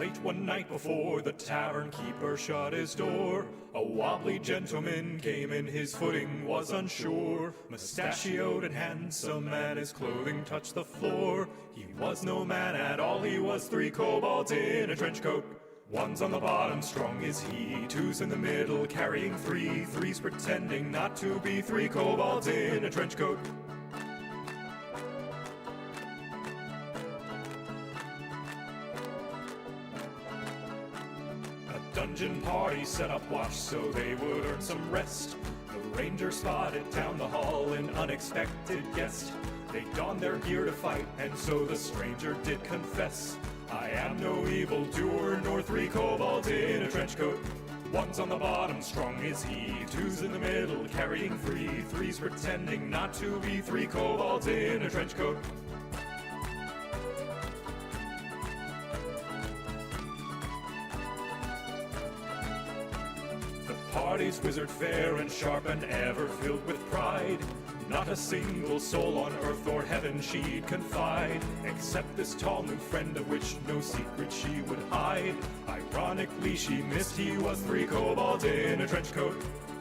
Late one night before the tavern keeper shut his door, a wobbly gentleman came in, his footing was unsure. Mustachioed and handsome, and his clothing touched the floor. He was no man at all, he was 3 kobolds in a trench coat. One's on the bottom, strong is he, 2's in the middle, carrying 3, 3's pretending not to be 3 kobolds in a trench coat. Dungeon party set up watch so they would earn some rest. The ranger spotted down the hall an unexpected guest. They donned their gear to fight, and so the stranger did confess, I am no evildoer, nor 3 kobolds in a trench coat. One's on the bottom, strong is he, 2's in the middle, carrying 3, 3's pretending not to be 3 kobolds in a trench coat. Party's wizard fair and sharp and ever filled with pride. Not a single soul on earth or heaven she'd confide, except this tall new friend of which no secret she would hide. Ironically she missed he was 3 kobolds in a trench coat.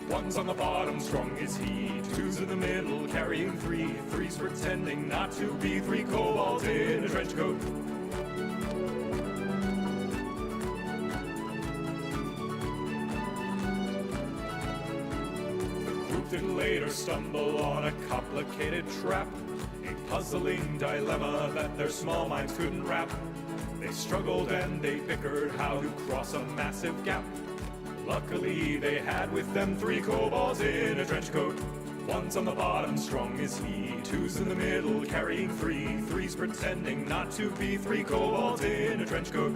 One's on the bottom, strong is he, 2's in the middle, carrying 3, 3's pretending not to be 3 kobolds in a trench coat. Did later stumble on a complicated trap, a puzzling dilemma that their small minds couldn't wrap. They struggled and they bickered how to cross a massive gap. Luckily they had with them 3 kobolds in a trench coat. One's on the bottom, strong is he, 2's in the middle, carrying 3, 3's pretending not to be 3 kobolds in a trench coat.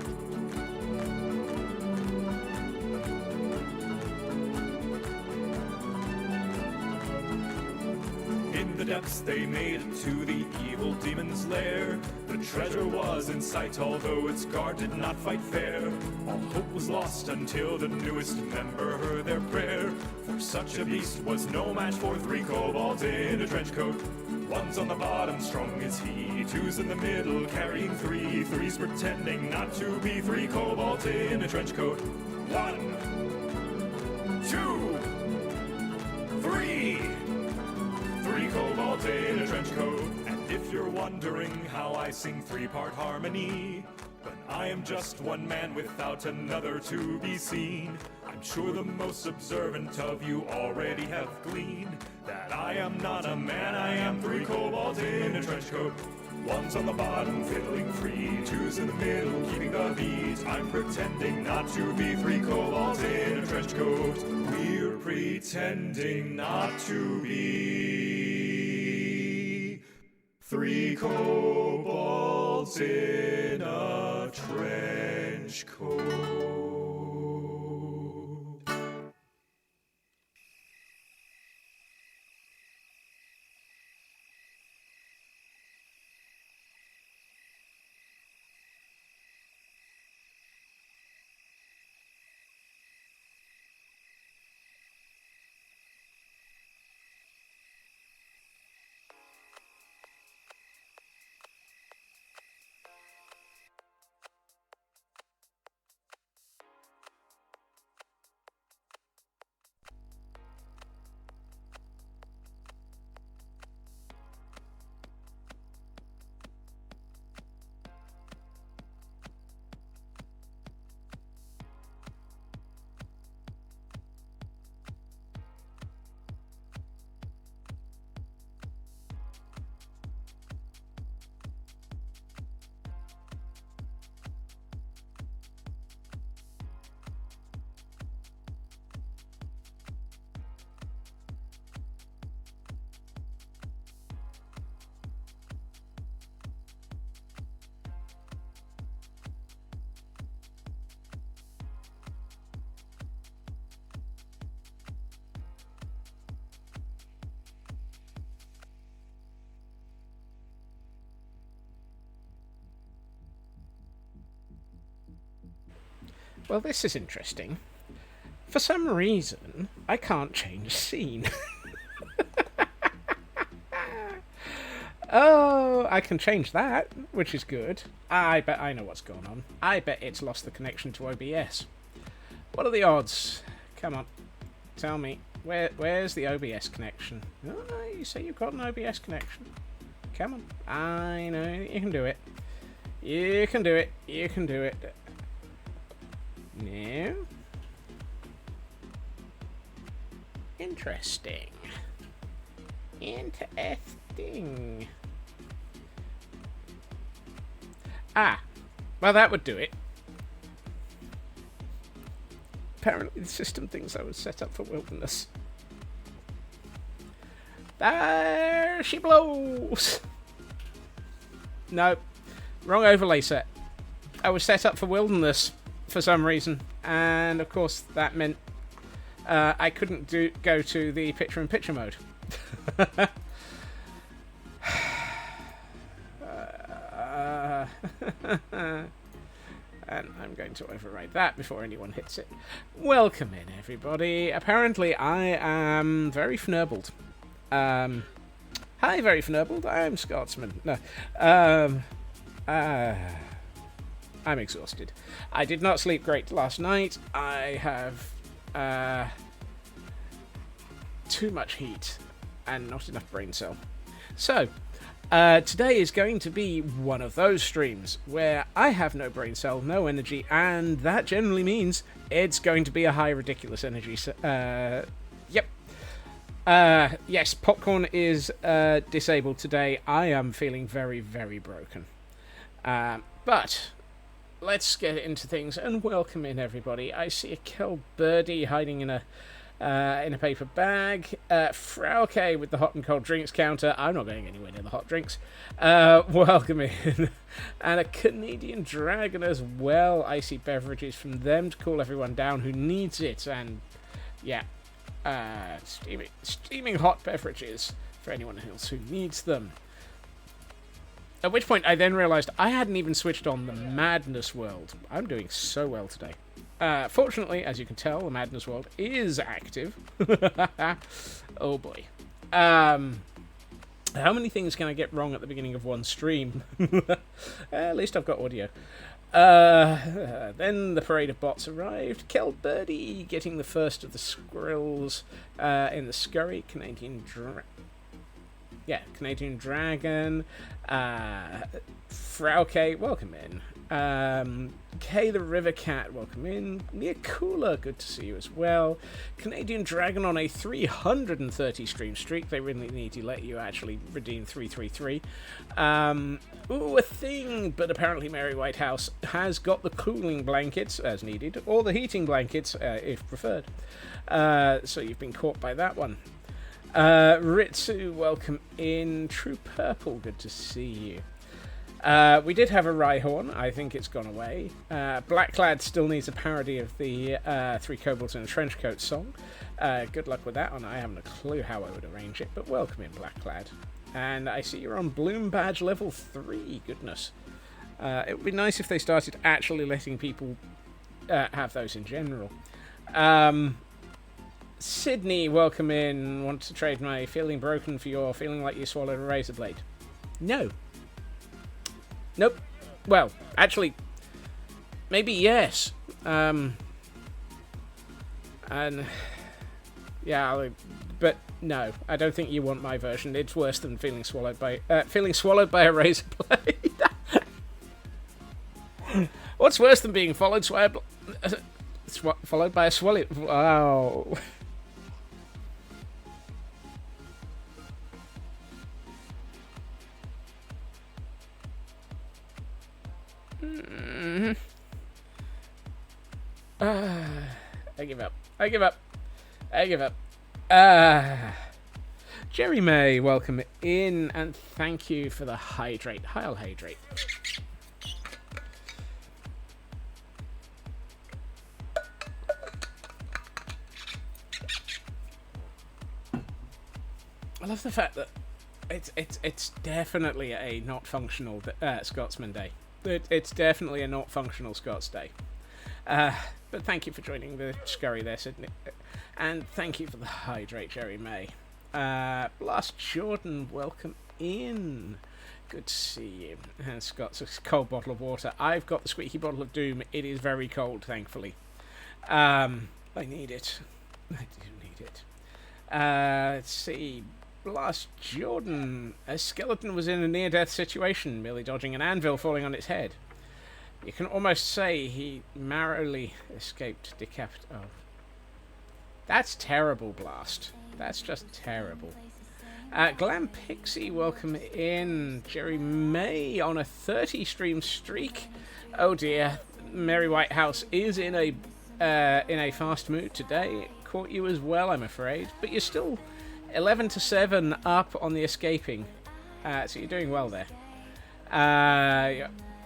In the depths they made it to the evil demon's lair. The treasure was in sight, although its guard did not fight fair. All hope was lost until the newest member heard their prayer. For such a beast was no match for 3 kobolds in a trench coat. One's on the bottom, strong is he, 2's in the middle, carrying 3, 3's pretending not to be 3 kobolds in a trench coat. 1, 2, 3. 3 kobolds in a trench coat. And if you're wondering how I sing 3-part harmony, when I am just one man without another to be seen, I'm sure the most observant of you already have gleaned that I am not a man, I am 3 kobolds in a trench coat. One's on the bottom, fiddling 3, 2's in the middle, keeping the beat. I'm pretending not to be 3 kobolds in a trench coat. We're pretending not to be 3 kobolds in a trench coat. Well, this is interesting. For some reason, I can't change scene. Oh, I can change that, which is good. I bet I know what's going on. I bet it's lost the connection to OBS. What are the odds? Come on, tell me. Where's the OBS connection? Oh, you say you've got an OBS connection. Come on. I know you can do it. You can do it. You can do it. No. Interesting. Interesting. Ah, well that would do it. Apparently the system thinks I was set up for wilderness. There she blows! No, wrong overlay set. I was set up for wilderness for some reason, and of course that meant I couldn't go to the picture-in-picture mode. And I'm going to override that before anyone hits it. Welcome in, everybody. Apparently, I am very fnurbled. Hi, very fnurbled. I'm Scotsman. No. I'm exhausted. I did not sleep great last night. I have too much heat and not enough brain cell. So, today is going to be one of those streams where I have no brain cell, no energy, and that generally means it's going to be a high ridiculous energy. Yep. Yes, popcorn is disabled today. I am feeling very, very broken. But let's get into things and welcome in everybody. I see a killed birdie hiding in a paper bag. Frauke with the hot and cold drinks counter. I'm not going anywhere near the hot drinks. Welcome in. And a Canadian dragon as well. Icy beverages from them to cool everyone down who needs it. And yeah, steaming hot beverages for anyone else who needs them. At which point I then realised I hadn't even switched on the Madness World. I'm doing so well today. Fortunately, as you can tell, the Madness World is active. Oh boy. How many things can I get wrong at the beginning of one stream? At least I've got audio. Then the parade of bots arrived. Killed Birdie getting the first of the squirrels in the scurry. Canadian Dragon. Frauke, welcome in. Kay the River Cat, welcome in. Nia Cooler, good to see you as well. Canadian Dragon on a 330 stream streak. They really need to let you actually redeem 333. Ooh, a thing, but apparently Mary Whitehouse has got the cooling blankets as needed, or the heating blankets if preferred. So you've been caught by that one. Ritsu, welcome in. True Purple, good to see you. We did have a Rhyhorn. I think it's gone away. Blackclad still needs a parody of the Three Kobolds in a Trenchcoat song. Good luck with that one. I haven't a clue how I would arrange it, but welcome in, Blackclad. And I see you're on Bloom Badge level 3. Goodness. It would be nice if they started actually letting people have those in general. Sydney, welcome in. Want to trade my feeling broken for your feeling like you swallowed a razor blade? No. Nope. Well, actually, maybe yes. And yeah, but no, I don't think you want my version. It's worse than feeling swallowed by a razor blade. What's worse than being followed by a swallow? Wow. I give up. I give up. I give up. Jerry May, welcome in, and thank you for the hydrate. I'll hydrate. I love the fact that it's definitely a not functional Scotsman Day. It's definitely a not functional Scots Day. But thank you for joining the scurry there, Sydney. And thank you for the hydrate, Jerry May. Blast Jordan, welcome in. Good to see you. And Scott's a cold bottle of water. I've got the squeaky bottle of doom. It is very cold, thankfully. I need it. I do need it. Let's see. Blast Jordan. A skeleton was in a near-death situation, merely dodging an anvil falling on its head. You can almost say he narrowly escaped Oh. That's terrible, Blast. That's just terrible. Glam Pixie, welcome in. Jerry May on a 30-stream streak. Oh dear. Mary Whitehouse is in a fast mood today. It caught you as well, I'm afraid. But you're still 11-7 up on the escaping. So you're doing well there.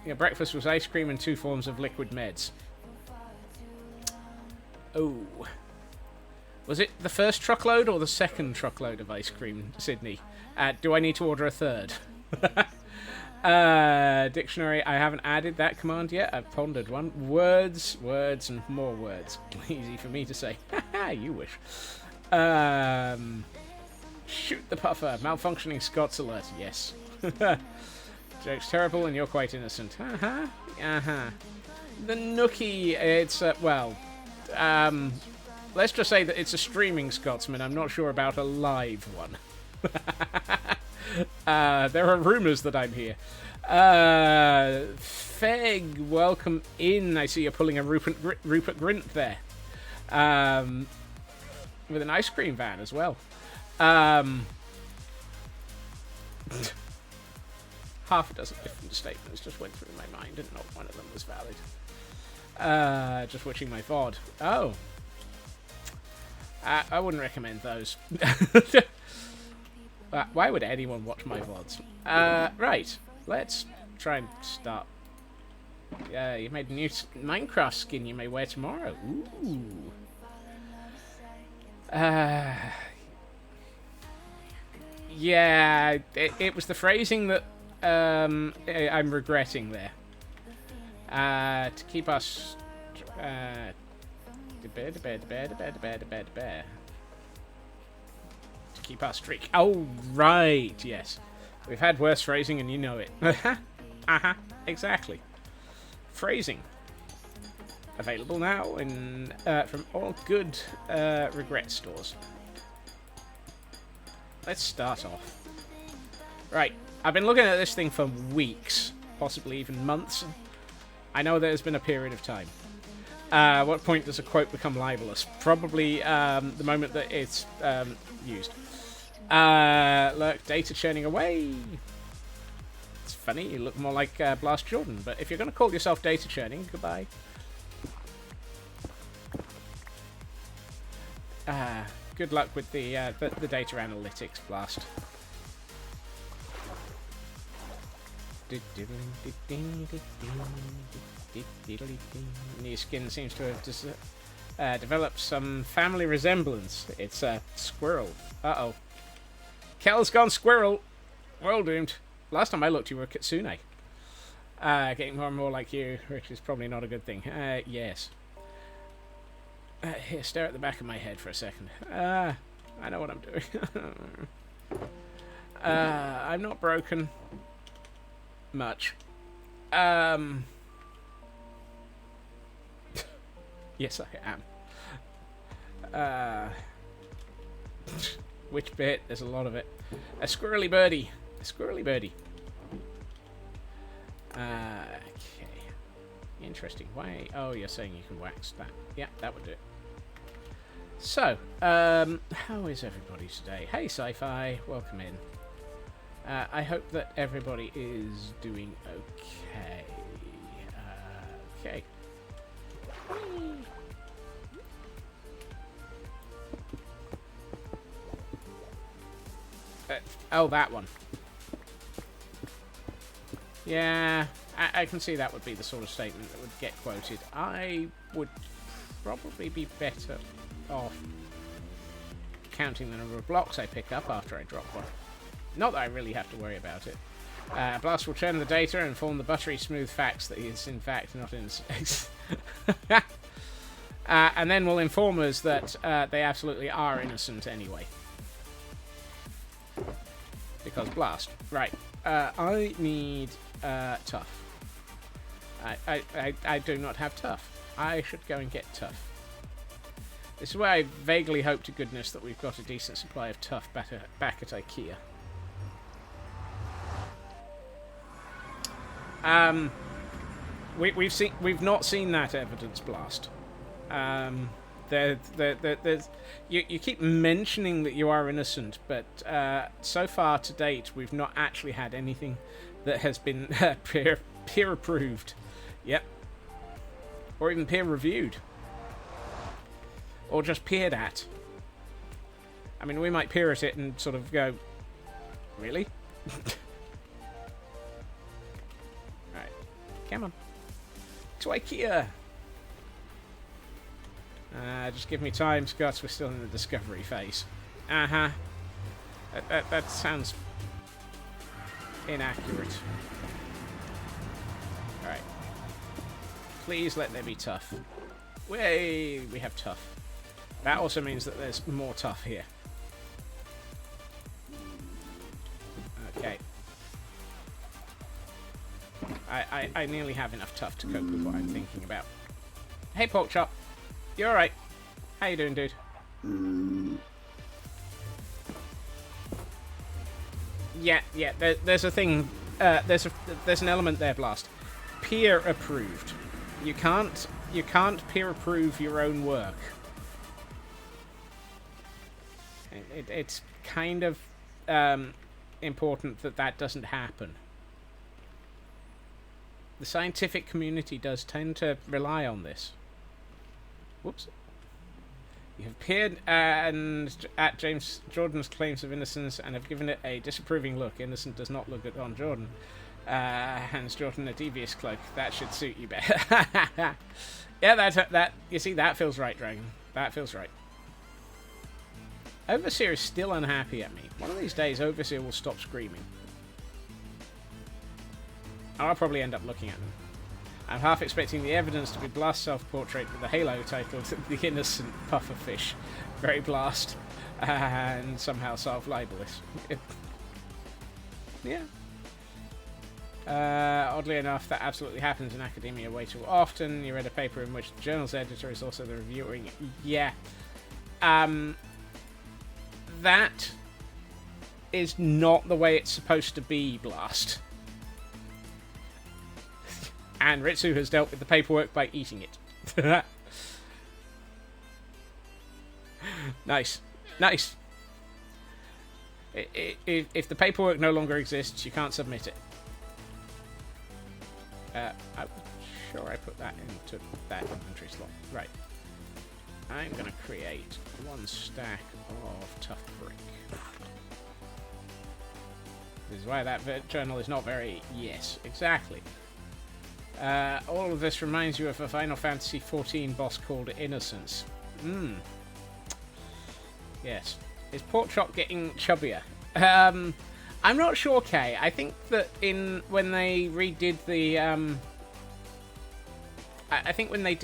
Your breakfast was ice cream and 2 forms of liquid meds. Oh. Was it the first truckload or the second truckload of ice cream, Sydney? Do I need to order a third? Dictionary, I haven't added that command yet. I've pondered one. Words, and more words. Easy for me to say. You wish. Shoot the puffer. Malfunctioning Scots alert. Yes. Joke's terrible and you're quite innocent. The Nookie, it's, let's just say that it's a streaming Scotsman. I'm not sure about a live one. There are rumours that I'm here. Feg, welcome in. I see you're pulling a Rupert Grint there. With an ice cream van as well. Half a dozen different statements just went through my mind and not one of them was valid. Just watching my VOD. Oh. I wouldn't recommend those. Why would anyone watch my VODs? Right. Let's try and start. You made a new Minecraft skin you may wear tomorrow. Ooh. Yeah, it was the phrasing that I'm regretting there. To keep us... To keep our streak. Oh, right, yes. We've had worse phrasing and you know it. Exactly. Phrasing. Available now in from all good regret stores. Let's start off. Right, I've been looking at this thing for weeks, possibly even months. I know there's been a period of time. What point does a quote become libelous? Probably the moment that it's used. Look, data churning away. It's funny, you look more like Blast Jordan, but if you're going to call yourself data churning, goodbye. Good luck with the data analytics, Blast. New skin seems to have developed some family resemblance. It's a squirrel. Uh-oh. Kel's gone squirrel. Well doomed. Last time I looked, you were a kitsune. Getting more and more like you, which is probably not a good thing. Yes. Here, stare at the back of my head for a second. I know what I'm doing. I'm not broken. Much. Yes, I am. Which bit? There's a lot of it. A squirrely birdie. A squirrely birdie. Okay. Interesting. Why? Oh, you're saying you can wax that. Yeah, that would do it. So, how is everybody today? Hey, Sci-Fi. Welcome in. I hope that everybody is doing okay. Okay. Oh, that one. Yeah, I can see that would be the sort of statement that would get quoted. I would probably be better off counting the number of blocks I pick up after I drop one. Not that I really have to worry about it. Blast will churn the data and form the buttery smooth facts that he is in fact not in space. And then will inform us that they absolutely are innocent anyway. because blast. Right. I need tough. I do not have tough. I should go and get tough. This is where I vaguely hope to goodness that we've got a decent supply of tough back at IKEA. We've not seen that evidence blast. There's you keep mentioning that you are innocent, but so far to date we've not actually had anything that has been peer approved. Yep. Or even peer reviewed. Or just peered at. I mean, we might peer at it and sort of go, really? Alright. Come on. To IKEA! Just give me time, Scots. We're still in the discovery phase. Uh-huh. That sounds inaccurate. Alright. Please let there be tough. Way, we have tough. That also means that there's more tough here. Okay. I nearly have enough tough to cope with what I'm thinking about. Hey, Porkchop. You alright? How you doing, dude? Yeah. There's a thing. There's an element there, Blast. Peer approved. You can't peer approve your own work. It's kind of important that doesn't happen. The scientific community does tend to rely on this. Whoops. You have peered at James Jordan's claims of innocence and have given it a disapproving look. Innocent does not look on Jordan. Hands Jordan a devious cloak. That should suit you better. Yeah, that. You see, that feels right, Dragon. That feels right. Overseer is still unhappy at me. One of these days, Overseer will stop screaming. I'll probably end up looking at them. I'm half expecting the evidence to be Blast's self-portrait with the halo titled The Innocent Pufferfish. Very Blast. And somehow self-libelous. Yeah. Oddly enough, that absolutely happens in academia way too often. You read a paper in which the journal's editor is also the reviewing. Yeah. That is not the way it's supposed to be, Blast. And Ritsu has dealt with the paperwork by eating it. Nice. Nice. If the paperwork no longer exists, you can't submit it. I'm sure I put that into that inventory slot. Right. I'm going to create one stack of tough brick. This is why that journal is not very... Yes, exactly. All of this reminds you of a Final Fantasy XIV boss called Innocence. Yes. Is Porkchop getting chubbier? I'm not sure, Kay. I think that when they redid the... I think when they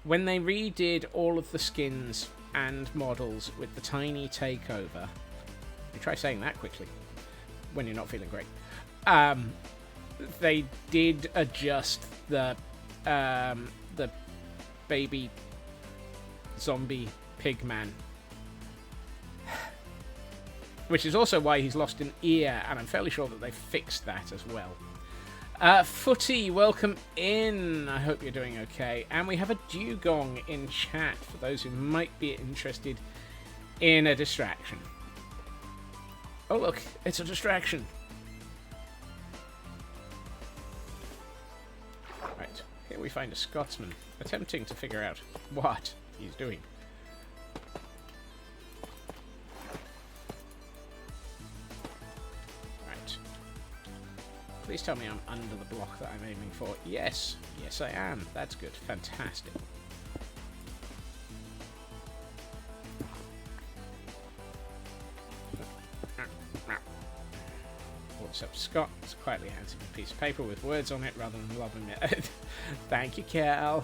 when they redid all of the skins and models with the tiny takeover... You try saying that quickly when you're not feeling great. They did adjust the baby zombie pig man, which is also why he's lost an ear, and I'm fairly sure that they fixed that as well. Footy, welcome in. I hope you're doing okay. And we have a dugong in chat for those who might be interested in a distraction. Oh look, it's a distraction. Right, here we find a Scotsman attempting to figure out what he's doing. Right. Please tell me I'm under the block that I'm aiming for. Yes, yes I am. That's good. Fantastic. What's up, Scott? It's quietly hands a piece of paper with words on it rather than lobbing it. Thank you, Cal.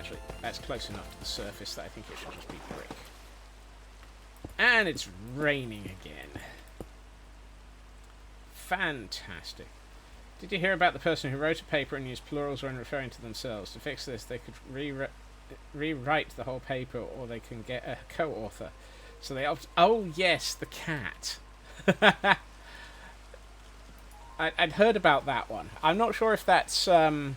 Actually, that's close enough to the surface that I think it should just be brick. And it's raining again. Fantastic. Did you hear about the person who wrote a paper and used plurals when referring to themselves? To fix this, they could rewrite the whole paper, or they can get a co-author. So they opt... Oh, yes, the cat. I'd heard about that one. I'm not sure if that's... I'm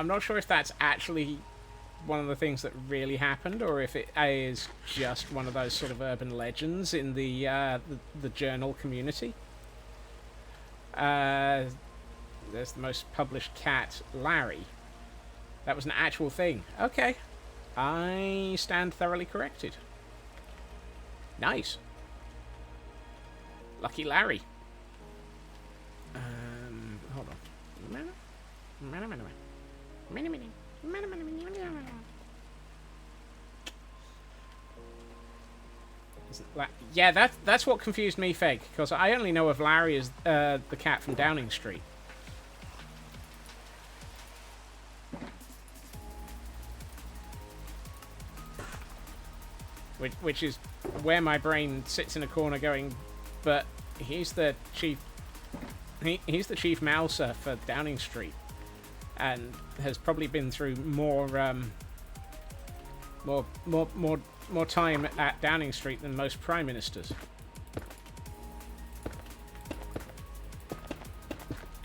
not sure if that's actually one of the things that really happened, or if it is just one of those sort of urban legends in the journal community. There's the most published cat, Larry. That was an actual thing. Okay. I stand thoroughly corrected. Nice. Lucky Larry. Hold on. Yeah, that's what confused me, Feg, because I only know of Larry as the cat from Downing Street. Which is where my brain sits in a corner going, but he's the chief. He's the chief mouser for Downing Street, and has probably been through more time at Downing Street than most prime ministers.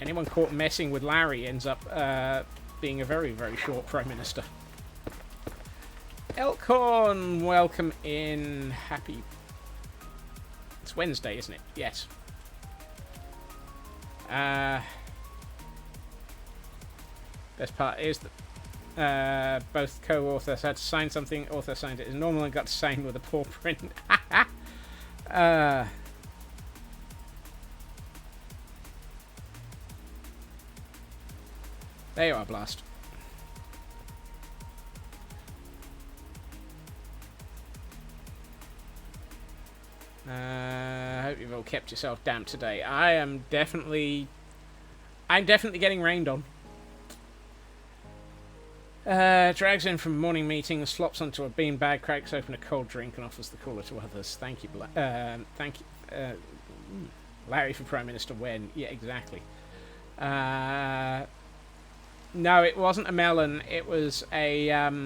Anyone caught messing with Larry ends up being a very, very short prime minister. Elkhorn, welcome in. Happy... It's Wednesday, isn't it? Yes. Best part is that both co-authors had to sign something. Author signed it as normal and got to sign with a paw print. There you are, Blast. I hope you've all kept yourself damp today. I'm definitely getting rained on. Drags in from morning meeting, slops onto a beanbag, cracks open a cold drink, and offers the cooler to others. Thank you, thank you, Larry for Prime Minister when? Yeah, exactly. No, it wasn't a melon. It was a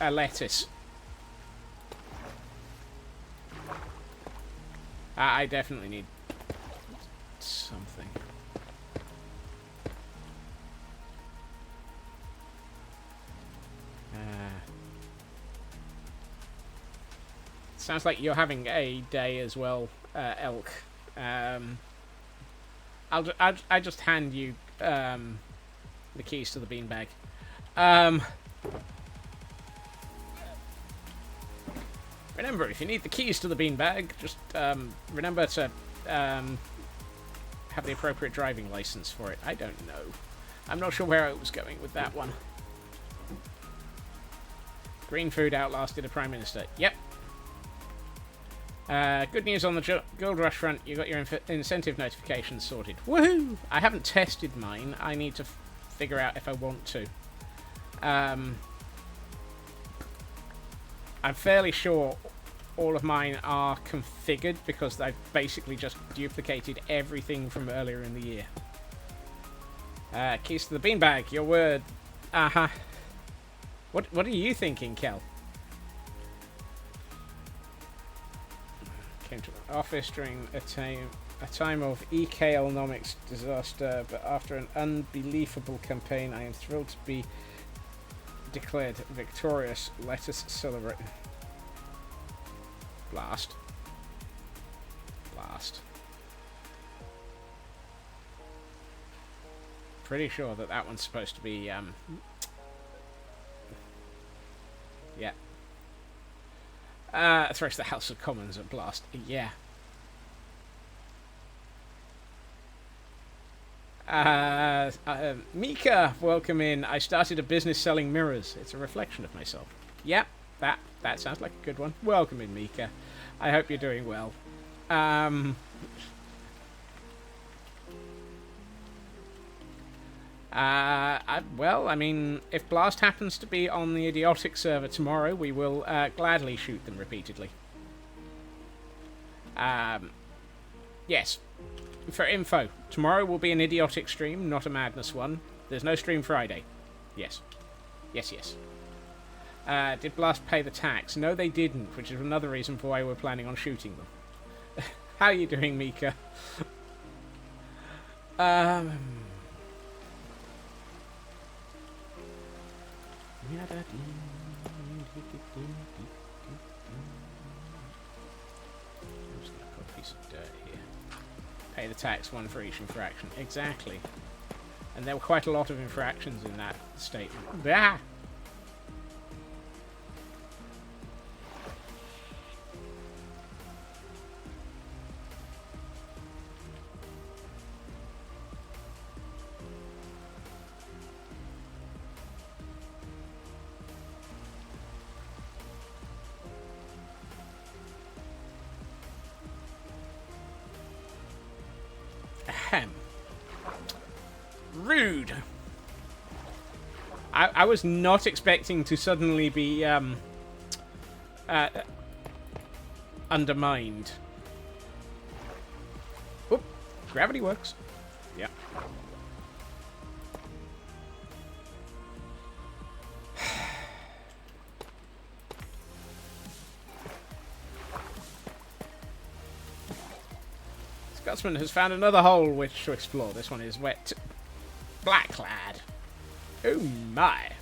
lettuce. I definitely need something. Sounds like you're having a day as well, Elk. I'll just hand you the keys to the beanbag. Remember, if you need the keys to the beanbag, just remember to have the appropriate driving license for it. I don't know. I'm not sure where I was going with that one. Green food outlasted a prime minister. Yep. Good news on the Gold Rush front. You got your incentive notifications sorted. Woohoo! I haven't tested mine. I need to figure out if I want to. I'm fairly sure all of mine are configured because I've basically just duplicated everything from earlier in the year. Keys to the beanbag, your word. Uh-huh. What are you thinking, Kel? Came to the office during a time of economics disaster, but after an unbelievable campaign, I am thrilled to be declared victorious. Let us celebrate. Blast. Blast. Pretty sure that one's supposed to be, yeah. Thresh the House of Commons at Blast. Yeah. Mika, welcome in. I started a business selling mirrors. It's a reflection of myself. Yep, that sounds like a good one. Welcome in, Mika. I hope you're doing well. Well, I mean, if Blast happens to be on the idiotic server tomorrow, we will gladly shoot them repeatedly. Yes. For info, tomorrow will be an idiotic stream, not a madness one. There's no stream Friday. Yes. Yes, yes. Did Blast pay the tax? No, they didn't, which is another reason for why we're planning on shooting them. How are you doing, Mika? Pay the tax, one for each infraction. Exactly. And there were quite a lot of infractions in that statement. Ah! Ahem. Rude. I was not expecting to suddenly be undermined. Oop, gravity works. Yeah. Scotsman has found another hole which to explore. This one is wet. Blackclad. Oh my.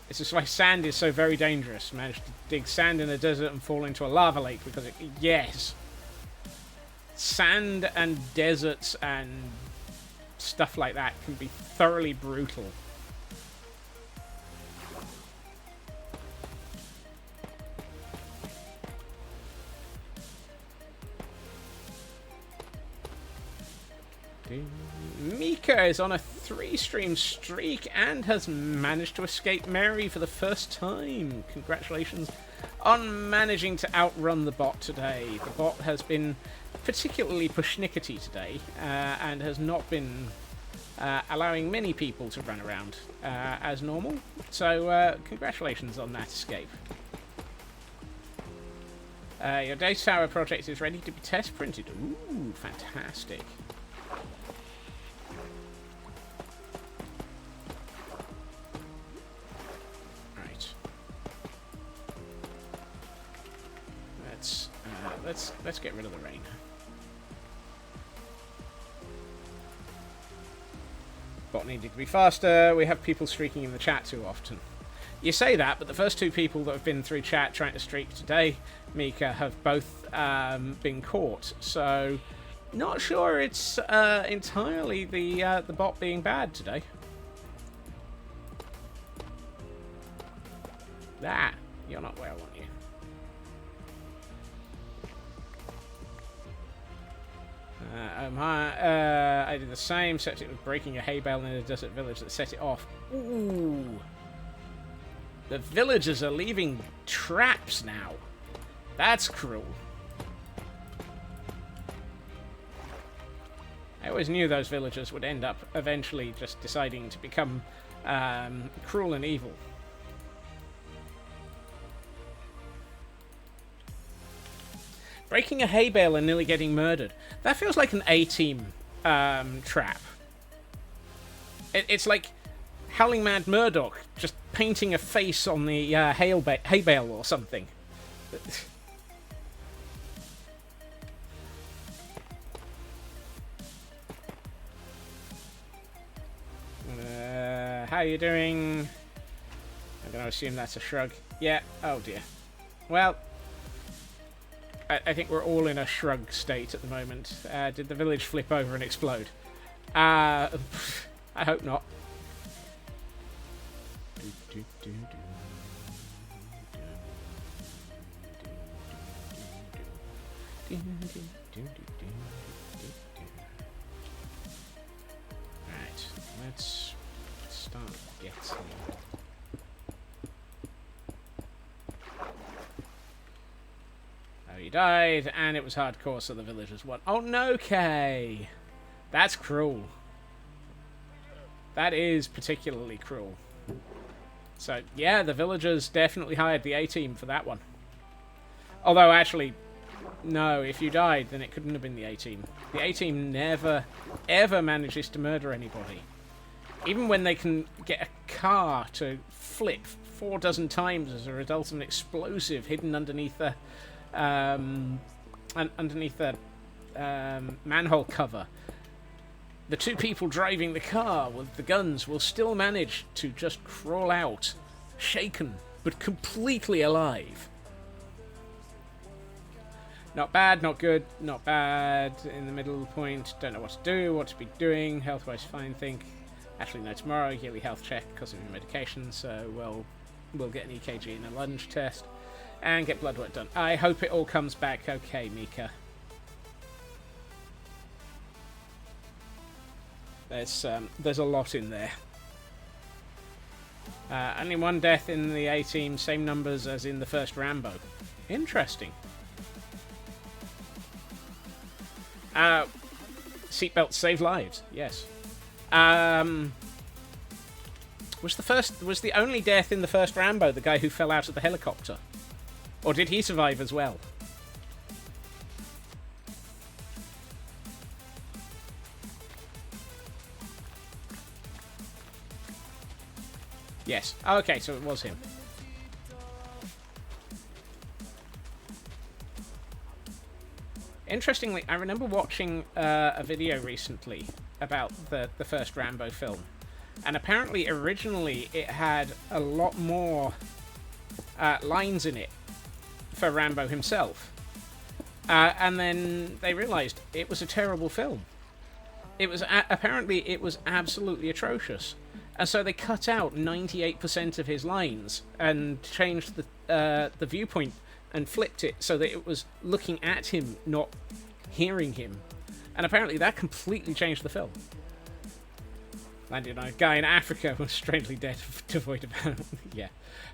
This is why sand is so very dangerous. Managed to dig sand in a desert and fall into a lava lake because it... Yes. Sand and deserts and stuff like that can be thoroughly brutal. Mika is on a 3-stream streak and has managed to escape Mary for the first time. Congratulations on managing to outrun the bot today. The bot has been particularly pushnickety today and has not been allowing many people to run around as normal. So congratulations on that escape. Your Data Tower project is ready to be test printed. Ooh, fantastic. Let's get rid of the rain. Bot needed to be faster. We have people streaking in the chat too often. You say that, but the first 2 people that have been through chat trying to streak today, Mika, have both been caught. So, not sure it's entirely the bot being bad today. Ah, you're not where I want you. I did the same, set it with breaking a hay bale in a desert village that set it off. Ooh. The villagers are leaving traps now. That's cruel. I always knew those villagers would end up eventually just deciding to become cruel and evil. Breaking a hay bale and nearly getting murdered. That feels like an A-team trap. It's like Howling Mad Murdoch just painting a face on the hay bale or something. How you doing? I'm going to assume that's a shrug. Yeah, oh dear. Well... I think we're all in a shrug state at the moment. Did the village flip over and explode? I hope not. Right, let's start getting... He died, and it was hardcore, so the villagers won. Oh no, Kay! That's cruel. That is particularly cruel. So, yeah, the villagers definitely hired the A-team for that one. Although, actually, no, if you died, then it couldn't have been the A-team. The A-team never, ever manages to murder anybody. Even when they can get a car to flip 4 dozen times as a result of an explosive hidden underneath the manhole cover, the 2 people driving the car with the guns will still manage to just crawl out, shaken, but completely alive. Not bad, not good, not bad. In the middle of the point, don't know what to do, what to be doing. Health-wise, fine, think. Actually, no, tomorrow, yearly health check because of your medication, so we'll get an EKG and a lunge test. And get blood work done. I hope it all comes back okay, Mika. There's a lot in there. Only 1 death in the A-team, same numbers as in the first Rambo. Interesting. Seatbelts save lives. Yes. Was the only death in the first Rambo the guy who fell out of the helicopter, or did he survive as well? Yes. Oh, okay, so it was him. Interestingly, I remember watching a video recently about the first Rambo film. And apparently, originally, it had a lot more lines in it for Rambo himself. And then they realised it was a terrible film. It was apparently it was absolutely atrocious. And so they cut out 98% of his lines and changed the viewpoint and flipped it so that it was looking at him, not hearing him. And apparently that completely changed the film. Landed on a guy in Africa was strangely devoid of... yeah.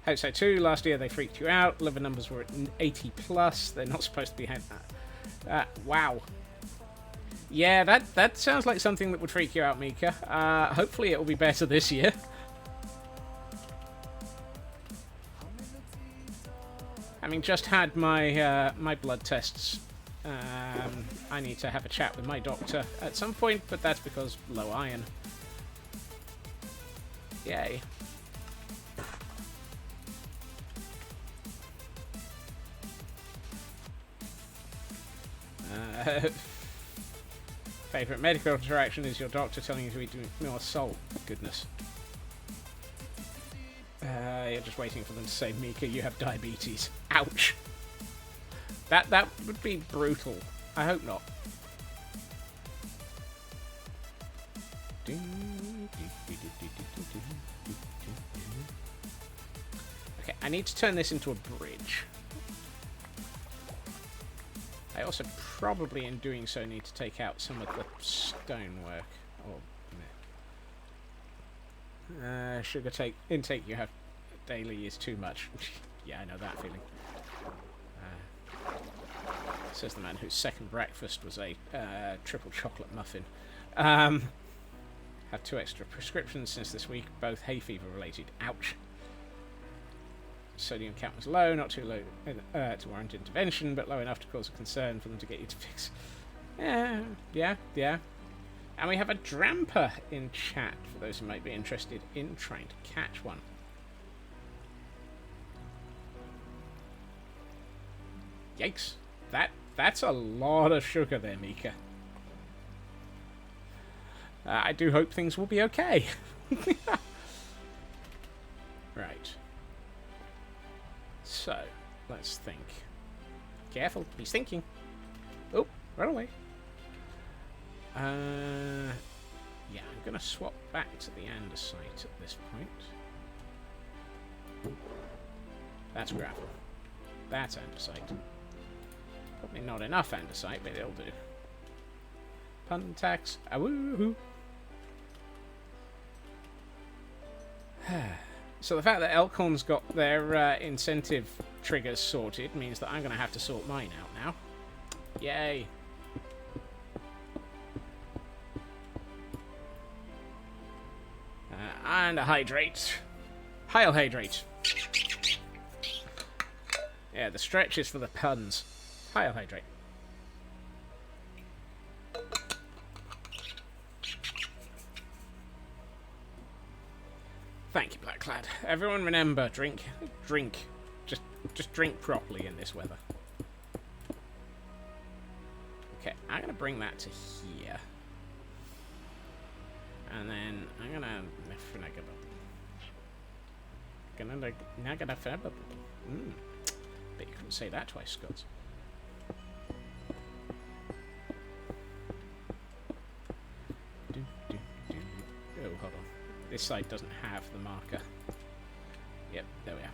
Hope so too. Last year they freaked you out. Liver numbers were at 80 plus. They're not supposed to be had... wow. Yeah, that sounds like something that would freak you out, Mika. Hopefully it will be better this year. Having just had my my blood tests, I need to have a chat with my doctor at some point, but that's because low iron. Yay. Favorite medical interaction is your doctor telling you to eat more salt. Goodness. You're just waiting for them to say, Mika, you have diabetes. Ouch. That would be brutal. I hope not. Okay, I need to turn this into a bridge. I also probably, in doing so, need to take out some of the stonework. Or sugar intake you have daily is too much. Yeah, I know that feeling. Says the man whose second breakfast was a triple chocolate muffin. Have 2 extra prescriptions since this week, both hay fever related. Ouch. Sodium count was low, not too low to warrant intervention, but low enough to cause a concern for them to get you to fix. Yeah. And we have a Dramper in chat, for those who might be interested in trying to catch one. Yikes. That's a lot of sugar there, Mika. I do hope things will be okay. Right. So, let's think. Careful, he's thinking. Oh, run away. Yeah, I'm going to swap back to the andesite at this point. That's gravel. That's andesite. Probably not enough andesite, but it'll do. Pun tax. Awoo-hoo. So the fact that Elkhorn's got their incentive triggers sorted means that I'm going to have to sort mine out now. Yay. And a hydrate. Heil hydrate. Yeah, the stretch is for the puns. Heil hydrate. Thank you, Blacklad. Everyone remember, drink. Just drink properly in this weather. Okay, I'm gonna bring that to here. And then I'm gonna bet you couldn't say that twice, Scots. Oh, hold on. This side doesn't have the marker. Yep, there we are.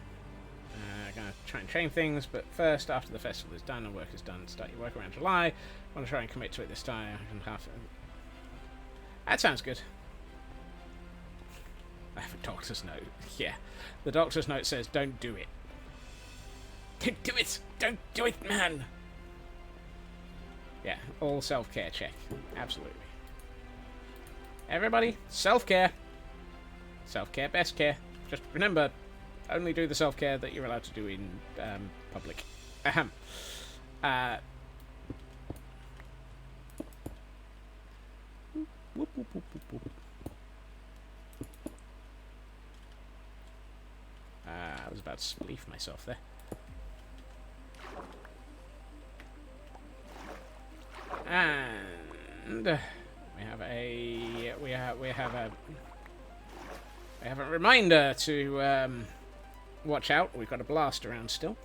Gonna try and change things, but first, after the festival is done and work is done, start your work around July. Want to try and commit to it this time. That sounds good. I have a doctor's note. Yeah, the doctor's note says, "Don't do it. Don't do it. Don't do it, man." Yeah, all self-care check. Absolutely. Everybody, self-care. Self-care, best care. Just remember, only do the self-care that you're allowed to do in public. Ahem. Whoop, whoop, whoop, whoop, whoop. I was about to spleef myself there. And we have a reminder to watch out. We've got a blast around still.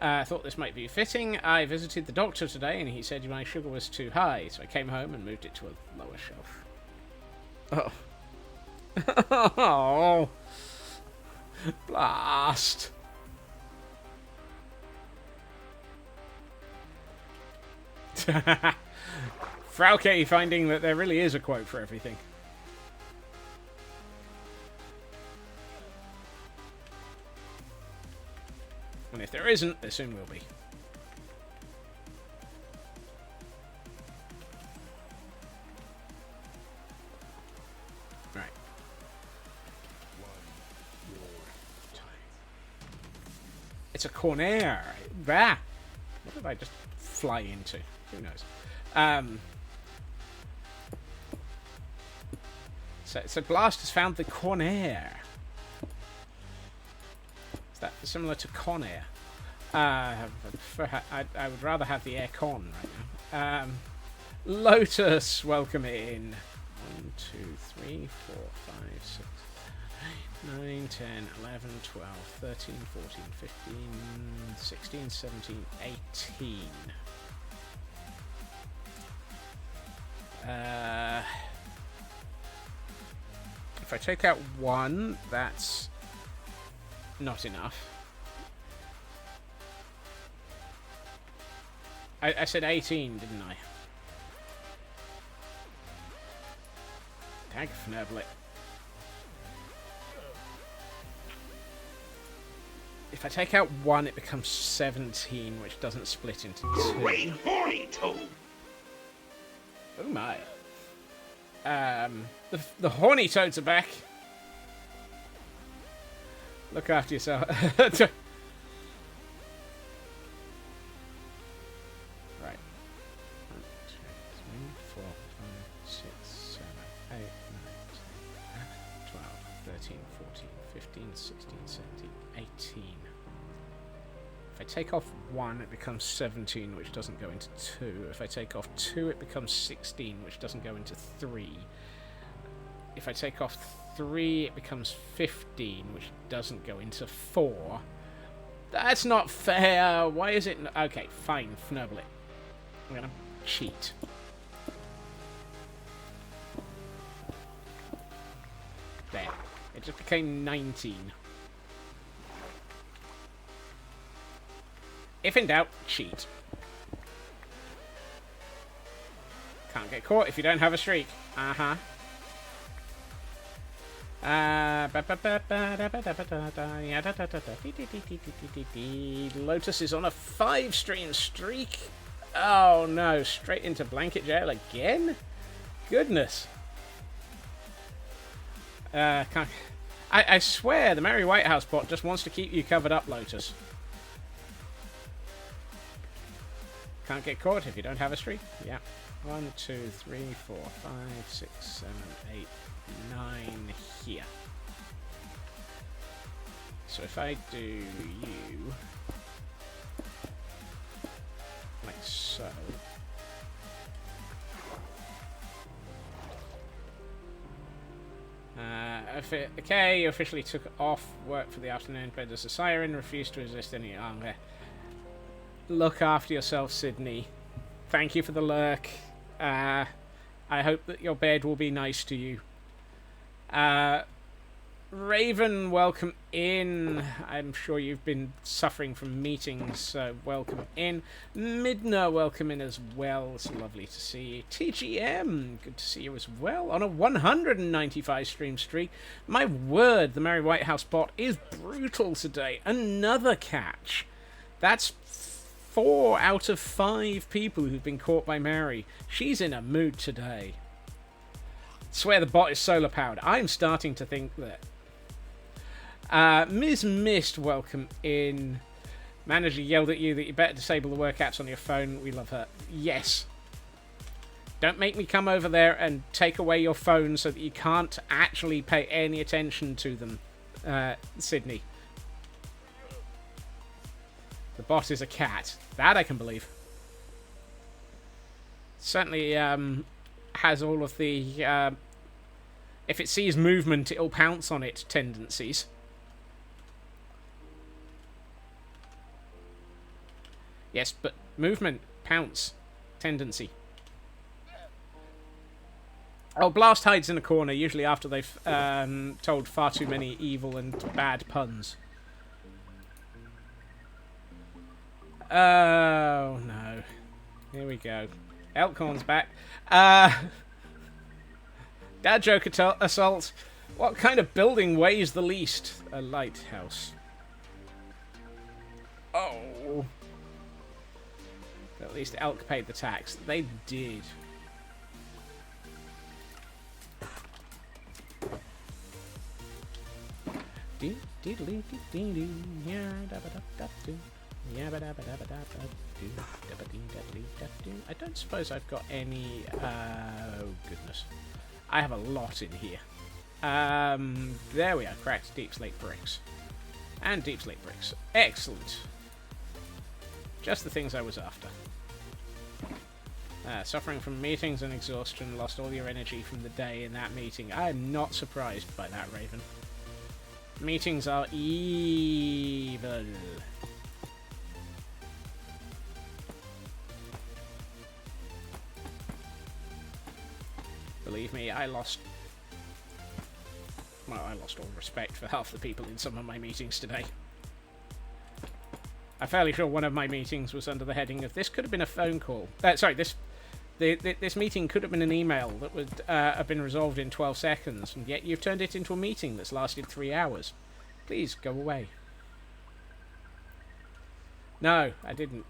I thought this might be fitting. I visited the doctor today and he said my sugar was too high, so I came home and moved it to a lower shelf. Oh. Oh. Blast. Frauke finding that there really is a quote for everything. And if there isn't, there soon will be. Right. It's a corner. Bah! What did I just fly into? Who knows? So Blast has found the corner. Is that similar to Con Air? I would rather have the air con right now. Lotus, welcome in. 1, 2, 3, 4, 5, 6, 9, 10, 11, 12, 13, 14, 15, 16, 17, 18. If I take out 1, that's not enough. I said 18, didn't I? Tag Fnurble. If I take out 1, it becomes 17, which doesn't split into 2. Great horny toad! Oh my. The horny toads are back. Look after yourself. Right. 1, 2, 3, 4, 5, 6, 7, 8, 9, 10, 12, 13, 14, 15, 16, 17, 18. If I take off 1, it becomes 17, which doesn't go into 2. If I take off 2, it becomes 16, which doesn't go into 3. If I take off 3, it becomes 15, which doesn't go into 4. That's not fair. Why is it... Okay, fine. Fnurble it. I'm going to cheat. There. It just became 19. If in doubt, cheat. Can't get caught if you don't have a streak. Uh-huh. Lotus is on a 5-stream streak. Oh no, straight into blanket jail again? Goodness. Can't I swear, the Mary Whitehouse bot just wants to keep you covered up, Lotus. Can't get caught if you don't have a streak. Yeah. 1, 2, 3, 4, 5, 6, 7, 8, 9 here. So if I do you like so. Okay, you officially took off work for the afternoon, but as a siren, refused to resist any longer. Look after yourself, Sydney. Thank you for the lurk. I hope that your bed will be nice to you. Raven, welcome in. I'm sure you've been suffering from meetings, so welcome in. Midna, welcome in as well. It's lovely to see you. TGM, good to see you as well. On a 195 stream streak. My word, the Mary Whitehouse bot is brutal today. Another catch. That's 4 out of 5 people who've been caught by Mary. She's in a mood today. Swear the bot is solar powered. I'm starting to think that. Ms. Mist, welcome in. Manager yelled at you that you better disable the work apps on your phone. We love her. Yes. Don't make me come over there and take away your phone so that you can't actually pay any attention to them, Sydney. The bot is a cat. That I can believe. Certainly has all of the if it sees movement, it'll pounce on it tendencies. Yes, but movement, pounce, tendency. Oh, Blast hides in a corner, usually after they've told far too many evil and bad puns. Oh, no. Here we go. Elkhorn's back. Dad joke assault. What kind of building weighs the least? A lighthouse. Oh. At least Elk paid the tax. They did. I don't suppose I've got any... oh, goodness. I have a lot in here. There we are. Cracked deep slate bricks. And deep slate bricks. Excellent. Just the things I was after. Suffering from meetings and exhaustion, lost all your energy from the day in that meeting. I am not surprised by that, Raven. Meetings are evil. Believe me, I lost all respect for half the people in some of my meetings today. I'm fairly sure one of my meetings was under the heading of this could have been a phone call. This meeting could have been an email that would have been resolved in 12 seconds, and yet you've turned it into a meeting that's lasted 3 hours. Please, go away. No, I didn't.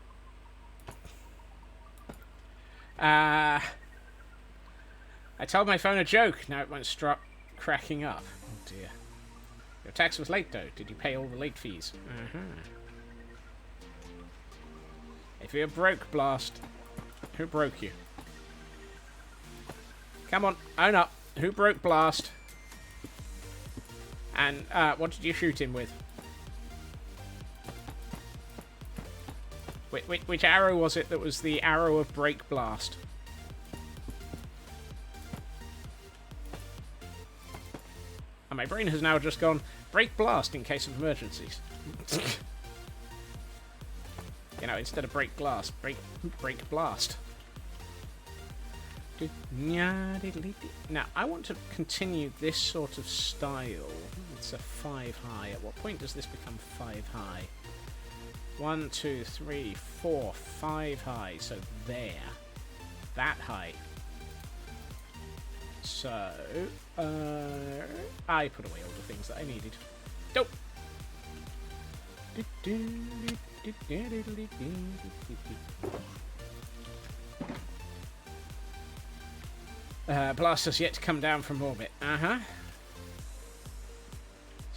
I told my phone a joke, now it won't stop cracking up. Oh dear. Your tax was late though. Did you pay all the late fees? If you're broke, Blast. Who broke you? Come on, own up. Who broke Blast? And what did you shoot him with? Which arrow was it that was the arrow of break Blast? And my brain has now just gone, break Blast in case of emergencies. You know, instead of break glass, break Blast. Now, I want to continue this sort of style. It's a 5 high. At what point does this become 5 high? 1, 2, 3, 4, 5 high. So there. That high. So, I put away all the things that I needed. Dope. Blast has yet to come down from orbit.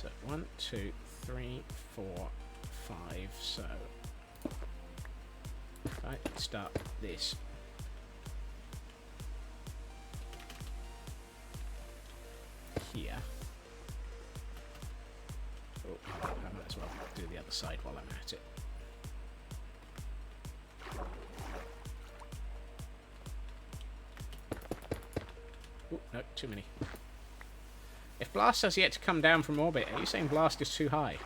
So 1, 2, 3, 4, 5. So if I start this. Here. Oh, I might as well do the other side while I'm at it. Oh, no, too many. If Blast has yet to come down from orbit, are you saying Blast is too high?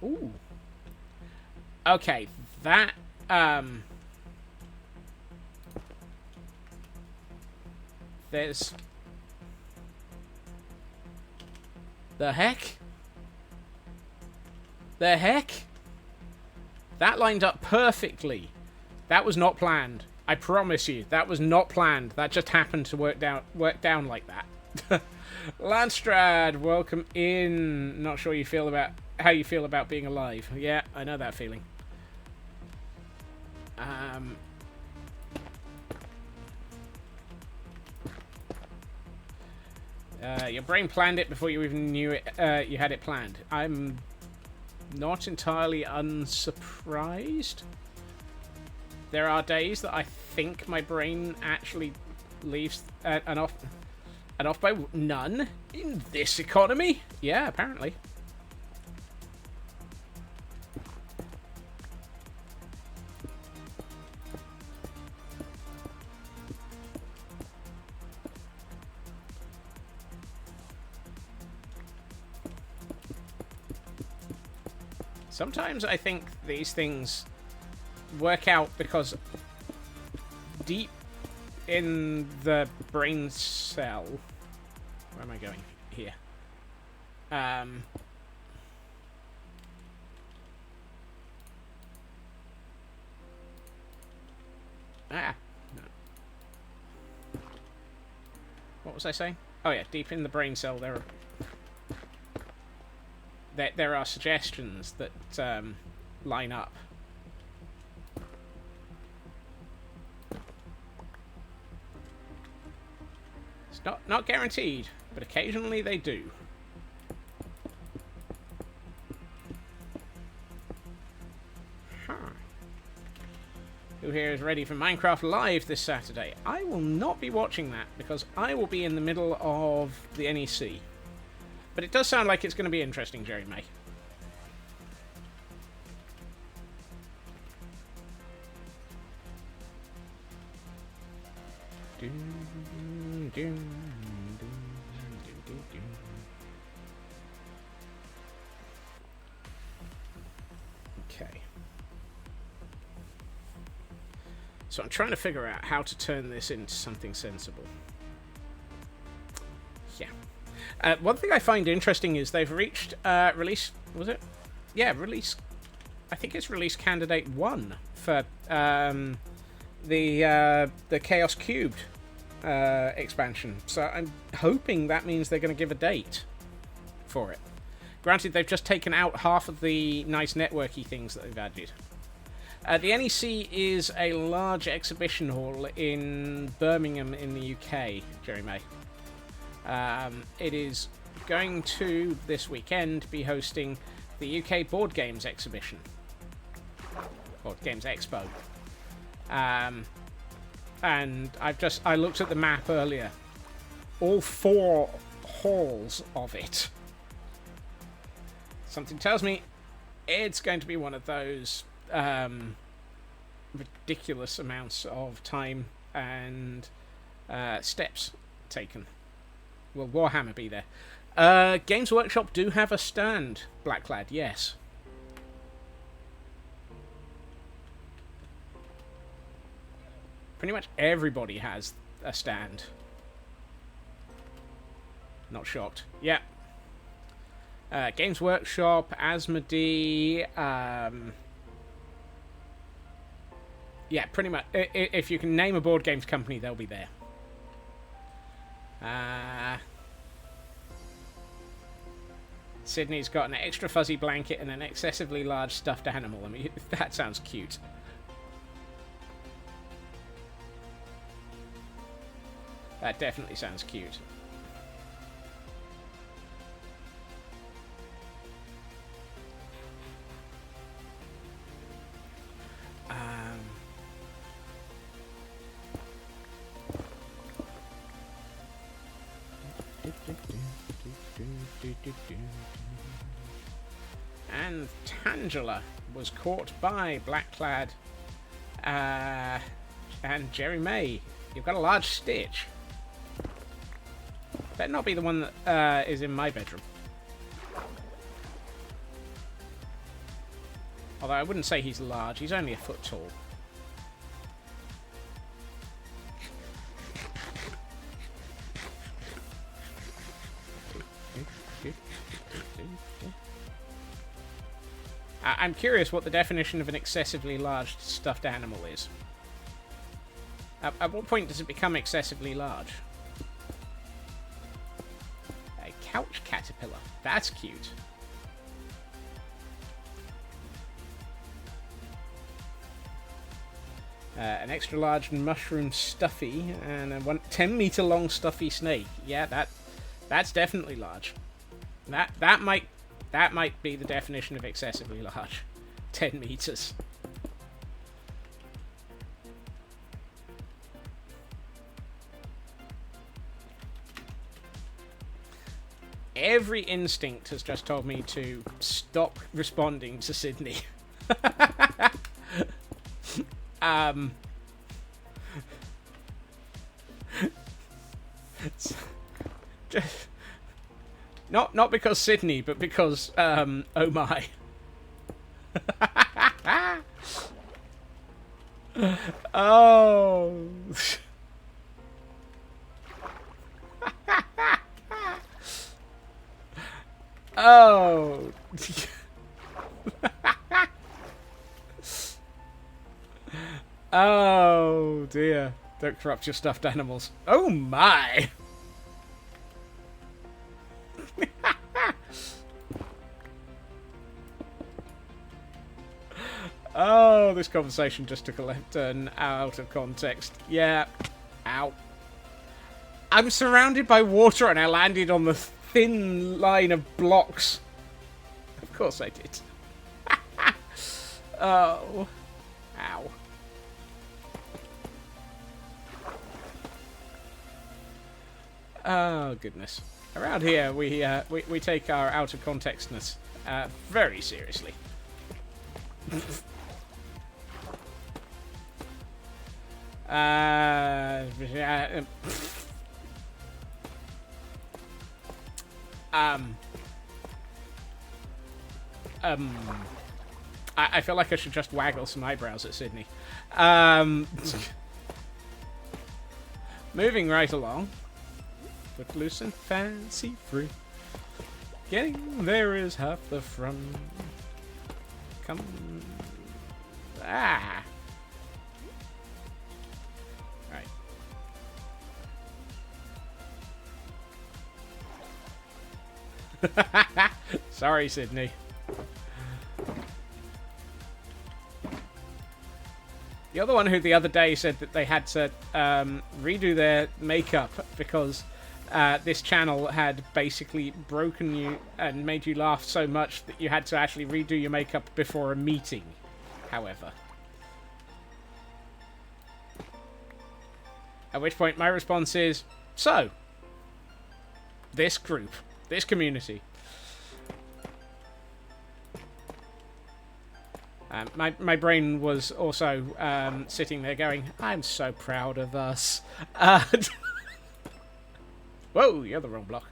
Ooh. Okay, that there's the heck? The heck? That lined up perfectly. That was not planned. I promise you, that was not planned. That just happened to work down like that. Landstrad, welcome in. Not sure how you feel about being alive. Yeah, I know that feeling. Your brain planned it before you even knew it. You had it planned. I'm not entirely unsurprised. There are days that I think my brain actually leaves an off by none in this economy. Yeah, apparently. Sometimes I think these things work out because deep in the brain cell... Where am I going? Here. Ah, no. What was I saying? Oh yeah, deep in the brain cell there are suggestions that line up. It's not guaranteed, but occasionally they do. Huh. Who here is ready for Minecraft Live this Saturday? I will not be watching that because I will be in the middle of the NEC. But it does sound like it's going to be interesting, Jerry May. Okay. So I'm trying to figure out how to turn this into something sensible. Yeah. One thing I find interesting is they've reached release. Was it? Yeah, release. I think it's release candidate 1 for the Chaos Cubed expansion. So I'm hoping that means they're going to give a date for it. Granted, they've just taken out half of the nice networky things that they've added. The NEC is a large exhibition hall in Birmingham in the UK, Jerry May. It is going to, this weekend, be hosting the UK Board Games exhibition. Board Games Expo. And I looked at the map earlier. All 4 halls of it. Something tells me it's going to be one of those ridiculous amounts of time and steps taken. Will Warhammer be there? Games Workshop do have a stand, Blacklad, yes. Pretty much everybody has a stand. Not shocked. Yeah. Games Workshop, Asmodee, yeah, pretty much. If you can name a board games company, they'll be there. Sydney's got an extra fuzzy blanket and an excessively large stuffed animal. I mean, that sounds cute. That definitely sounds cute. And Tangela was caught by Blackclad and Jerry May. You've got a large stitch. Better not be the one that is in my bedroom. Although I wouldn't say he's large. He's only a foot tall. I'm curious what the definition of an excessively large stuffed animal is. At what point does it become excessively large? A couch caterpillar. That's cute. An extra large mushroom stuffy and a 10-meter long stuffy snake. Yeah, that's definitely large. That might be the definition of excessively large. 10 meters. Every instinct has just told me to stop responding to Sydney. Just, not because Sydney, but because oh my. Oh. Oh. Oh dear. Don't corrupt your stuffed animals. Oh my. Oh, this conversation just took a left turn out of context. Yeah. Ow. I'm surrounded by water and I landed on the thin line of blocks. Of course I did. Oh. Ow. Oh, goodness. Around here, we take our out of contextness very seriously. I feel like I should just waggle some eyebrows at Sydney. Moving right along. Footloose and fancy free. Getting there is half the fun. Come. Ah. Right. Sorry, Sydney. The other one who the other day said that they had to redo their makeup because this channel had basically broken you and made you laugh so much that you had to actually redo your makeup before a meeting, however. At which point my response is, so, this group, this community. My brain was also sitting there going, I'm so proud of us. Whoa, you're the wrong block.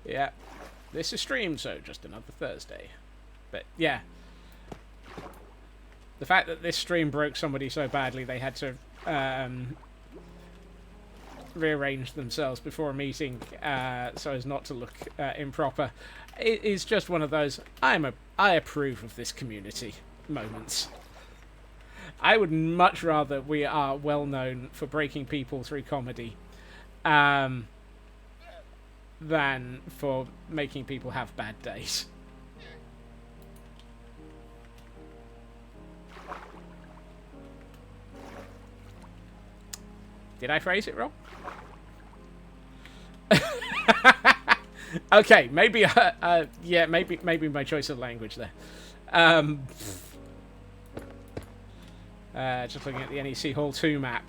Yeah, this is stream, so just another Thursday. But yeah, the fact that this stream broke somebody so badly they had to rearrange themselves before a meeting so as not to look improper, it is just one of those I approve of this community moments. I would much rather we are well known for breaking people through comedy than for making people have bad days. Did I phrase it wrong? Okay, maybe, yeah, maybe my choice of language there. Just looking at the NEC Hall 2 map.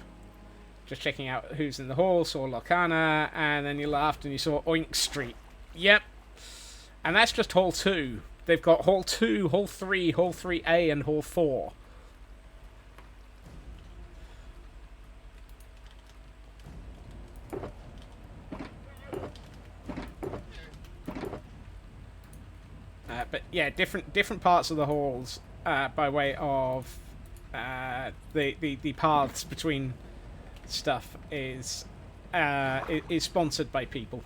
Just checking out who's in the hall, saw Locana, and then you laughed and you saw Oink Street. Yep. And that's just Hall 2. They've got Hall 2, Hall 3, Hall 3A, and Hall 4. But yeah, different parts of the halls by way of the paths between stuff is sponsored by people.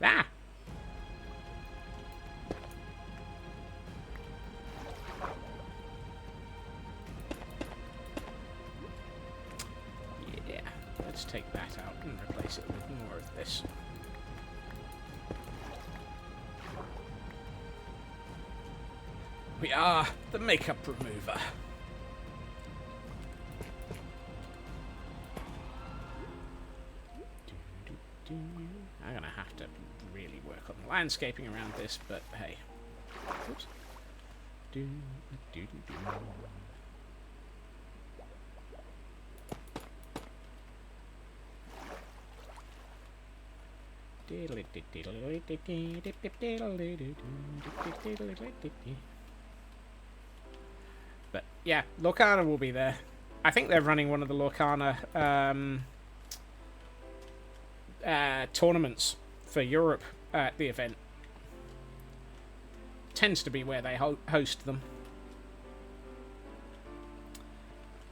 Ah. Yeah, let's take that out and replace it with more of this. We are the makeup remover. I'm gonna have to really work on the landscaping around this, but hey. Oops. But yeah, Lorcana will be there. I think they're running one of the Lorcana tournaments for Europe at the event. Tends to be where they host them.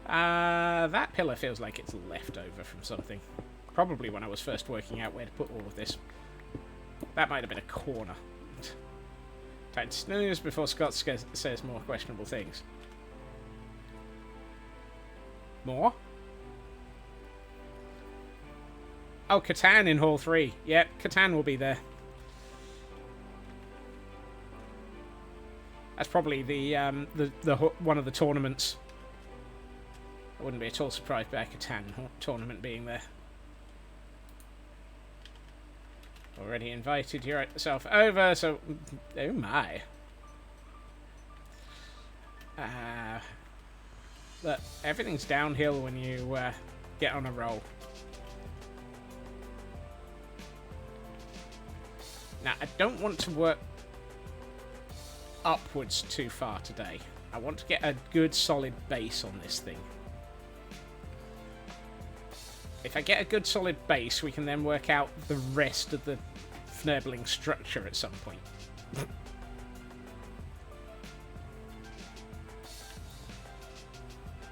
That pillar feels like it's left over from something. Probably when I was first working out where to put all of this. That might have been a corner. Time to snooze before Scott says more questionable things. More? Oh, Catan in Hall 3. Yep, Catan will be there. That's probably the one of the tournaments. I wouldn't be at all surprised by a Catan tournament being there. Already invited yourself over, so... Oh my. Look, everything's downhill when you get on a roll. Now, I don't want to work upwards too far today. I want to get a good solid base on this thing. If I get a good solid base, we can then work out the rest of the Fnerbling structure at some point.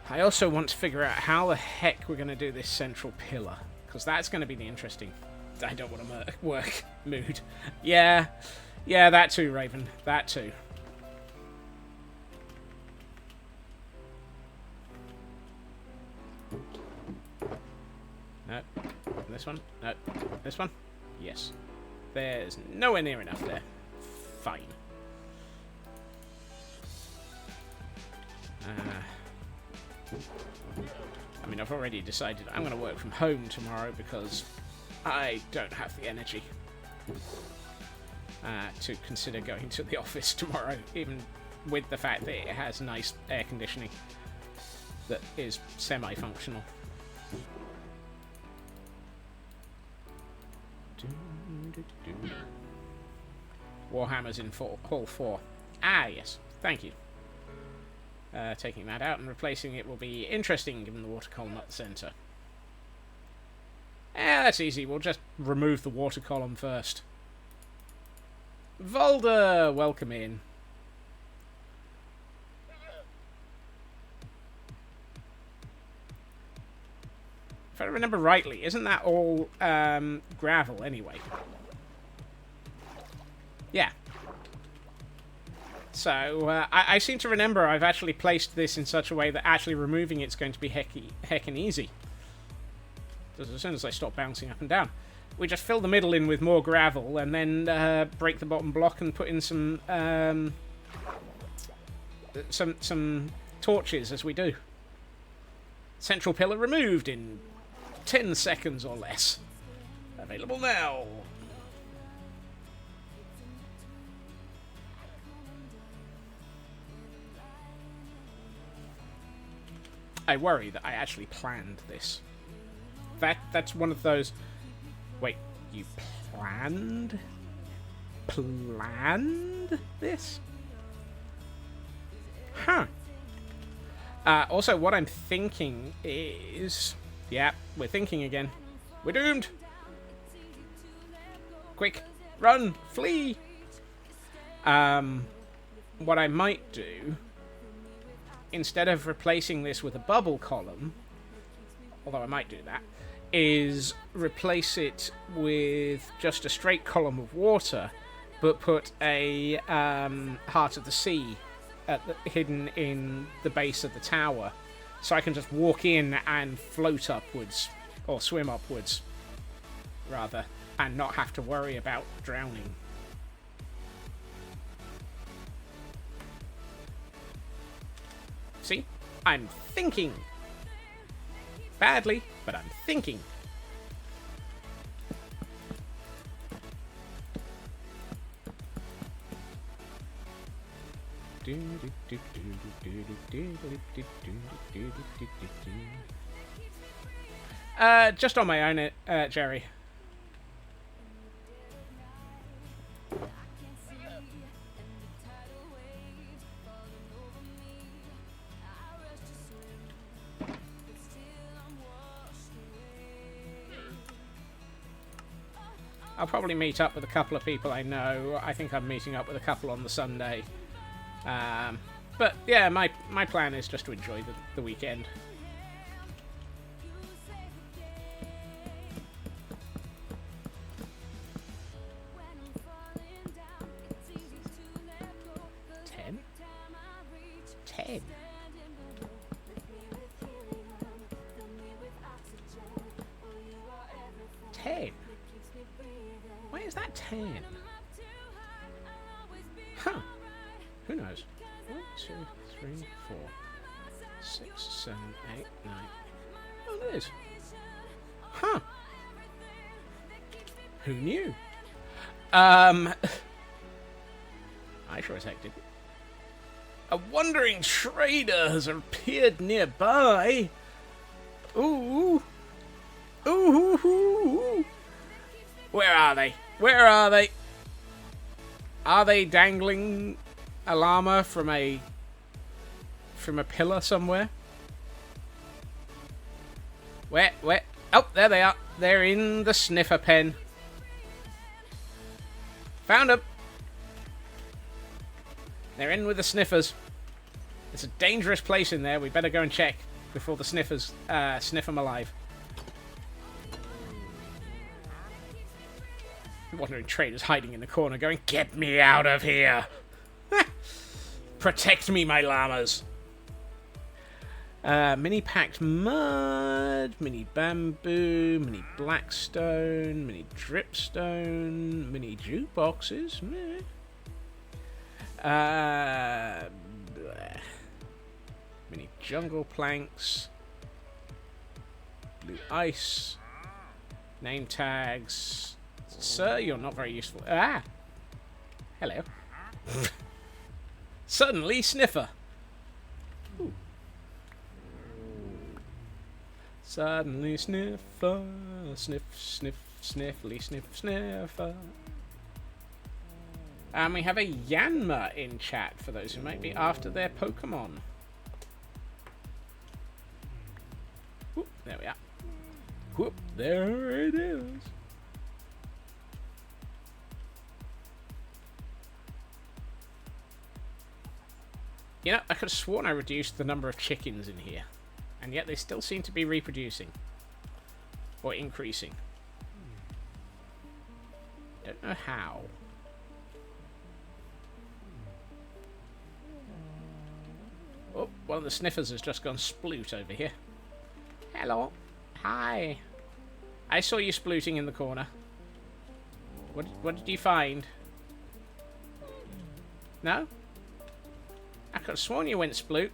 I also want to figure out how the heck we're going to do this central pillar, because that's going to be the interesting... I don't want to work mood. Yeah, that too, Raven. That too. No. This one? No. This one? Yes. There's nowhere near enough there. Fine. I mean, I've already decided I'm going to work from home tomorrow because I don't have the energy to consider going to the office tomorrow, even with the fact that it has nice air conditioning that is semi-functional. Warhammer's in Hall 4. Ah, yes. Thank you. Taking that out and replacing it will be interesting given the water column at the centre. That's easy. We'll just remove the water column first. Volder, welcome in. If I remember rightly, isn't that all gravel anyway? Yeah. So, I seem to remember I've actually placed this in such a way that actually removing it's going to be heckin' easy. Because as soon as I stop bouncing up and down, we just fill the middle in with more gravel and then break the bottom block and put in some torches as we do. Central pillar removed in 10 seconds or less. Available now. I worry that I actually planned this. That's one of those... Wait, you planned this? Huh. Also, what I'm thinking is... Yeah, we're thinking again. We're doomed! Quick, run, flee! What I might do, instead of replacing this with a bubble column, although I might do that, is replace it with just a straight column of water, but put a Heart of the Sea hidden in the base of the tower, so I can just walk in and float upwards, or swim upwards, rather, and not have to worry about drowning. See? I'm thinking. Badly, but I'm thinking. Just on my own, Jerry. I'll probably meet up with a couple of people I know. I think I'm meeting up with a couple on the Sunday. But yeah, my plan is just to enjoy the weekend. Ten. Why is that 10? Huh. Who knows? 1, 2, 3, 4, 6, 7, 8, 9. Oh, it is. Huh. Who knew? I sure as heck didn't. A wandering trader has appeared nearby. Ooh. Ooh. Where are they? Where are they? Are they dangling a llama from a pillar somewhere? Where? Oh, there they are. They're in the sniffer pen. Found them. They're in with the sniffers. It's a dangerous place in there. We better go and check before the sniffers sniff them alive. Wandering traders hiding in the corner going, "Get me out of here! Protect me, my llamas!" Mini packed mud, mini bamboo, mini blackstone, mini dripstone, mini jukeboxes. Mini jungle planks, blue ice, name tags. Sir, you're not very useful. Ah! Hello. Suddenly, sniffer. Ooh. Suddenly, sniffer. Sniff, sniff, sniffly, sniff, sniffer. And we have a Yanma in chat for those who might be after their Pokemon. Whoop, there we are. Whoop, there it is. You know, I could have sworn I reduced the number of chickens in here, and yet they still seem to be reproducing. Or increasing. Don't know how. One of the sniffers has just gone sploot over here. Hello. Hi. I saw you splooting in the corner. What did you find? No? I could have sworn you went sploot.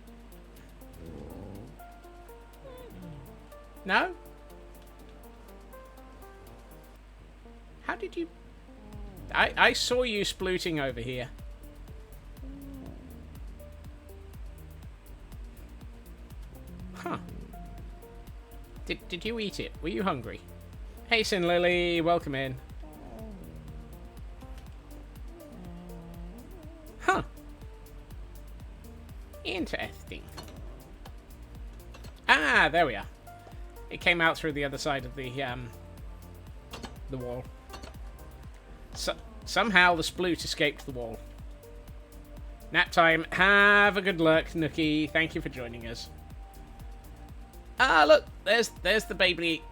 No? How did you... I saw you splooting over here. Huh. Did you eat it? Were you hungry? Hey, Sin Lily, welcome in. Huh. Interesting. Ah, there we are. It came out through the other side of the wall. So, somehow the sploot escaped the wall. Nap time. Have a good luck, Nookie. Thank you for joining us. Ah, look, there's the baby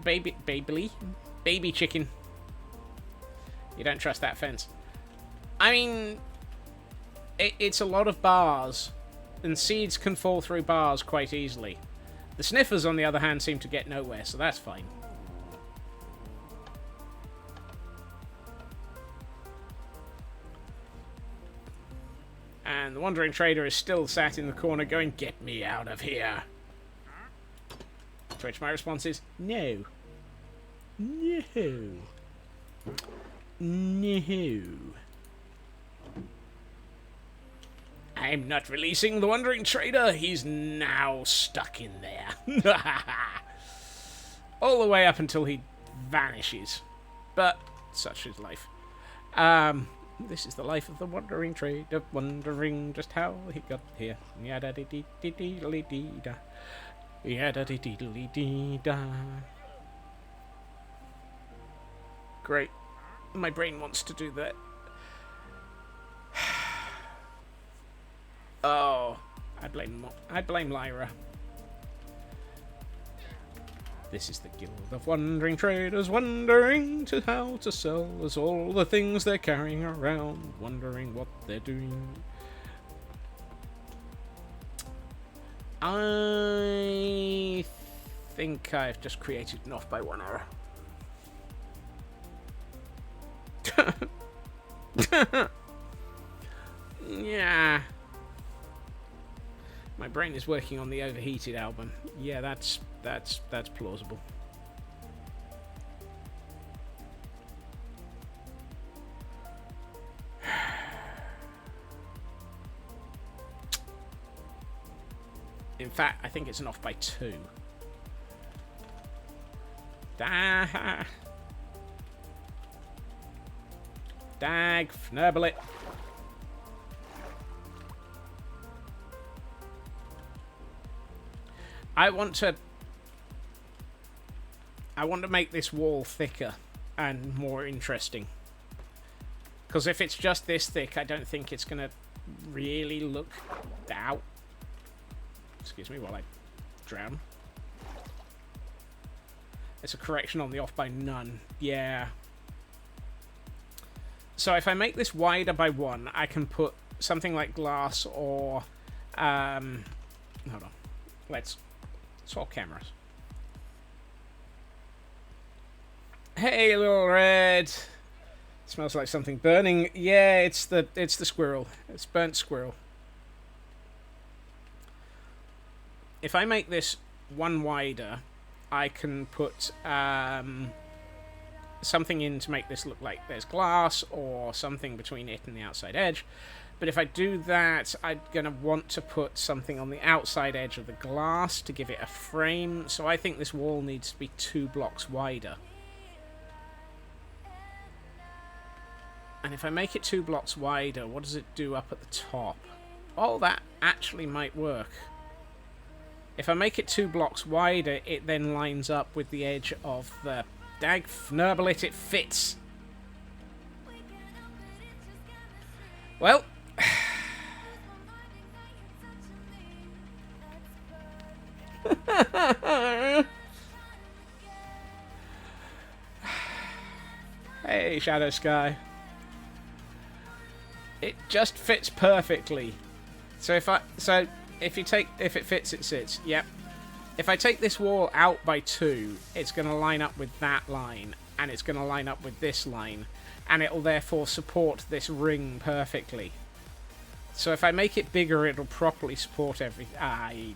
chicken. You don't trust that fence. I mean, it's a lot of bars, and seeds can fall through bars quite easily. The sniffers, on the other hand, seem to get nowhere, so that's fine. And the Wandering Trader is still sat in the corner going, "Get me out of here." To which my response is, no. No. No. I'm not releasing the Wandering Trader. He's now stuck in there. All the way up until he vanishes. But such is life. This is the life of the Wandering Trader, wondering just how he got here. Yada-dee-dee-dee-dee-da. Yada-dee-dee-dee-dee-da. Great. My brain wants to do that. Oh, I blame Lyra. This is the Guild of Wandering Traders, wondering to how to sell us all the things they're carrying around, wondering what they're doing. I think I've just created an off-by-one error. Yeah. My brain is working on the overheated album. Yeah, that's plausible. In fact, I think it's an off by 2. Dag, fnurble it. I want to make this wall thicker and more interesting. Because if it's just this thick, I don't think it's going to really look out. Excuse me while I drown. It's a correction on the off by none. Yeah. So if I make this wider by 1, I can put something like glass or... hold on. Let's swap cameras. Hey, little red. Smells like something burning. Yeah, it's the squirrel. It's burnt squirrel. If I make this 1 wider, I can put something in to make this look like there's glass or something between it and the outside edge. But if I do that, I'm going to want to put something on the outside edge of the glass to give it a frame. So I think this wall needs to be 2 blocks wider. And if I make it 2 blocks wider, what does it do up at the top? Oh, that actually might work. If I make it 2 blocks wider, it then lines up with the edge of the... Dag fnurble it, it fits. Well... Hey, Shadow Sky. It just fits perfectly. So if I... So, if it fits, it sits. Yep. If I take this wall out by 2, it's going to line up with that line, and it's going to line up with this line, and it'll therefore support this ring perfectly. So if I make it bigger, it'll properly support everything.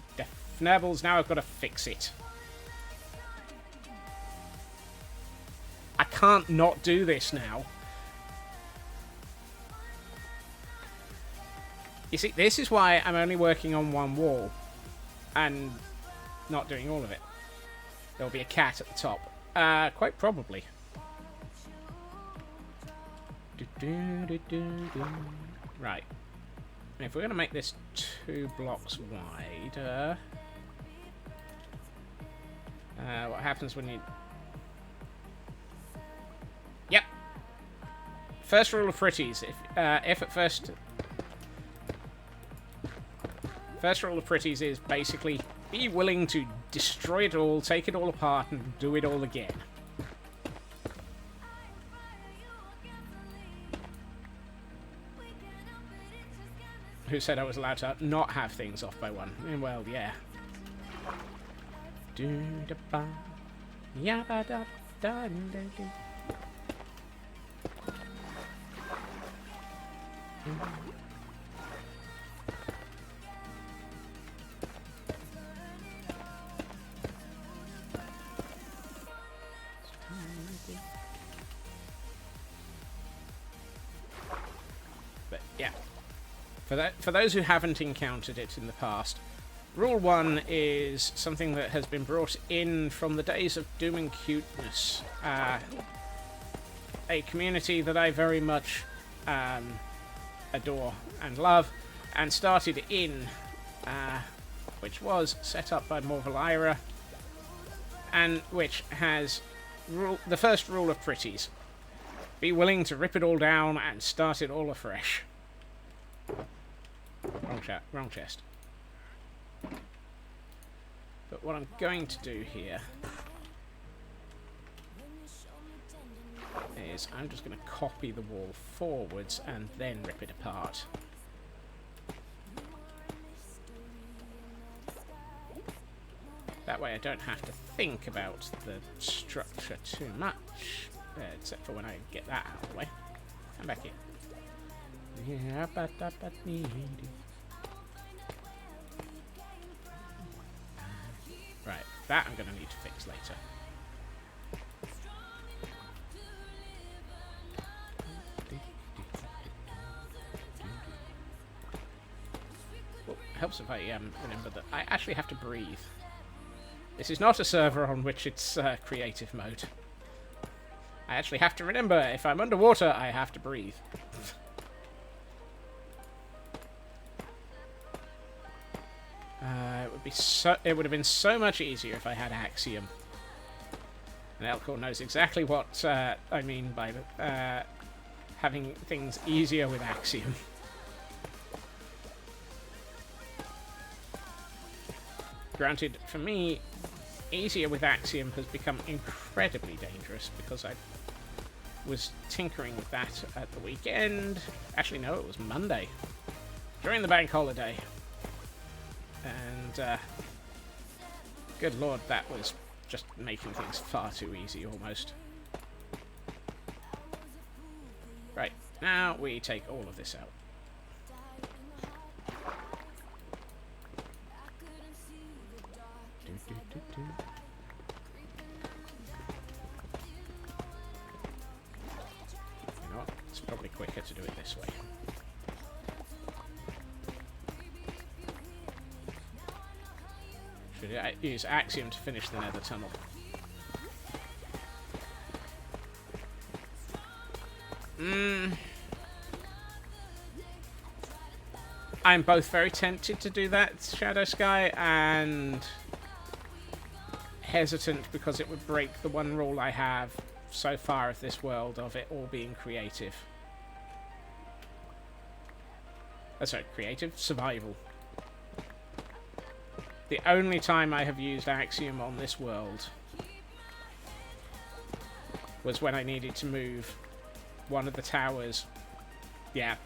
Nevils, now I've got to fix it. I can't not do this now. You see, this is why I'm only working on one wall and not doing all of it. There'll be a cat at the top. Quite probably. Right. If we're going to make this 2 blocks wider... what happens when you... Yep. First rule of pretties. If at first... First rule of pretties is basically be willing to destroy it all, take it all apart, and do it all again. Who said I was allowed to not have things off by 1? Well, yeah. But yeah. For those who haven't encountered it in the past, Rule 1 is something that has been brought in from the days of Doom and Cuteness. A community that I very much adore and love, and started in, which was set up by Morvalira, and which has the first rule of pretties. Be willing to rip it all down and start it all afresh. Wrong chest. But what I'm going to do here is I'm just going to copy the wall forwards and then rip it apart. That way I don't have to think about the structure too much, except for when I get that out of the way. I'm back here. Right, that I'm going to need to fix later. Well, it helps if I remember that I actually have to breathe. This is not a server on which it's creative mode. I actually have to remember, if I'm underwater, I have to breathe. It would have been so much easier if I had Axiom. And Elcor knows exactly what I mean by having things easier with Axiom. Granted, for me, easier with Axiom has become incredibly dangerous because I was tinkering with that at the weekend. Actually, no, it was Monday. During the bank holiday. And, good lord, that was just making things far too easy, almost. Right, now we take all of this out. You know what? It's probably quicker to do it this way. Should I use Axiom to finish the nether tunnel? I'm both very tempted to do that, Shadow Sky, and hesitant because it would break the one rule I have so far of this world of it all being creative. Sorry, creative? Survival. The only time I have used Axiom on this world was when I needed to move one of the towers. Yeah,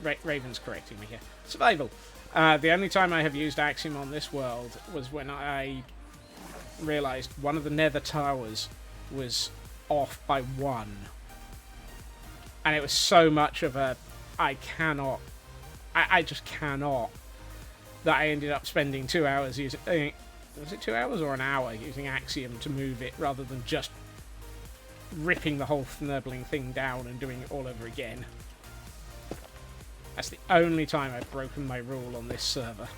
Raven's correcting me here. Survival. The only time I have used Axiom on this world was when I realised one of the nether towers was off by 1. And it was so much of a... I just cannot... that I ended up spending 2 hours using... was it 2 hours or an hour using Axiom to move it, rather than just ripping the whole Fnurbling thing down and doing it all over again. That's the only time I've broken my rule on this server.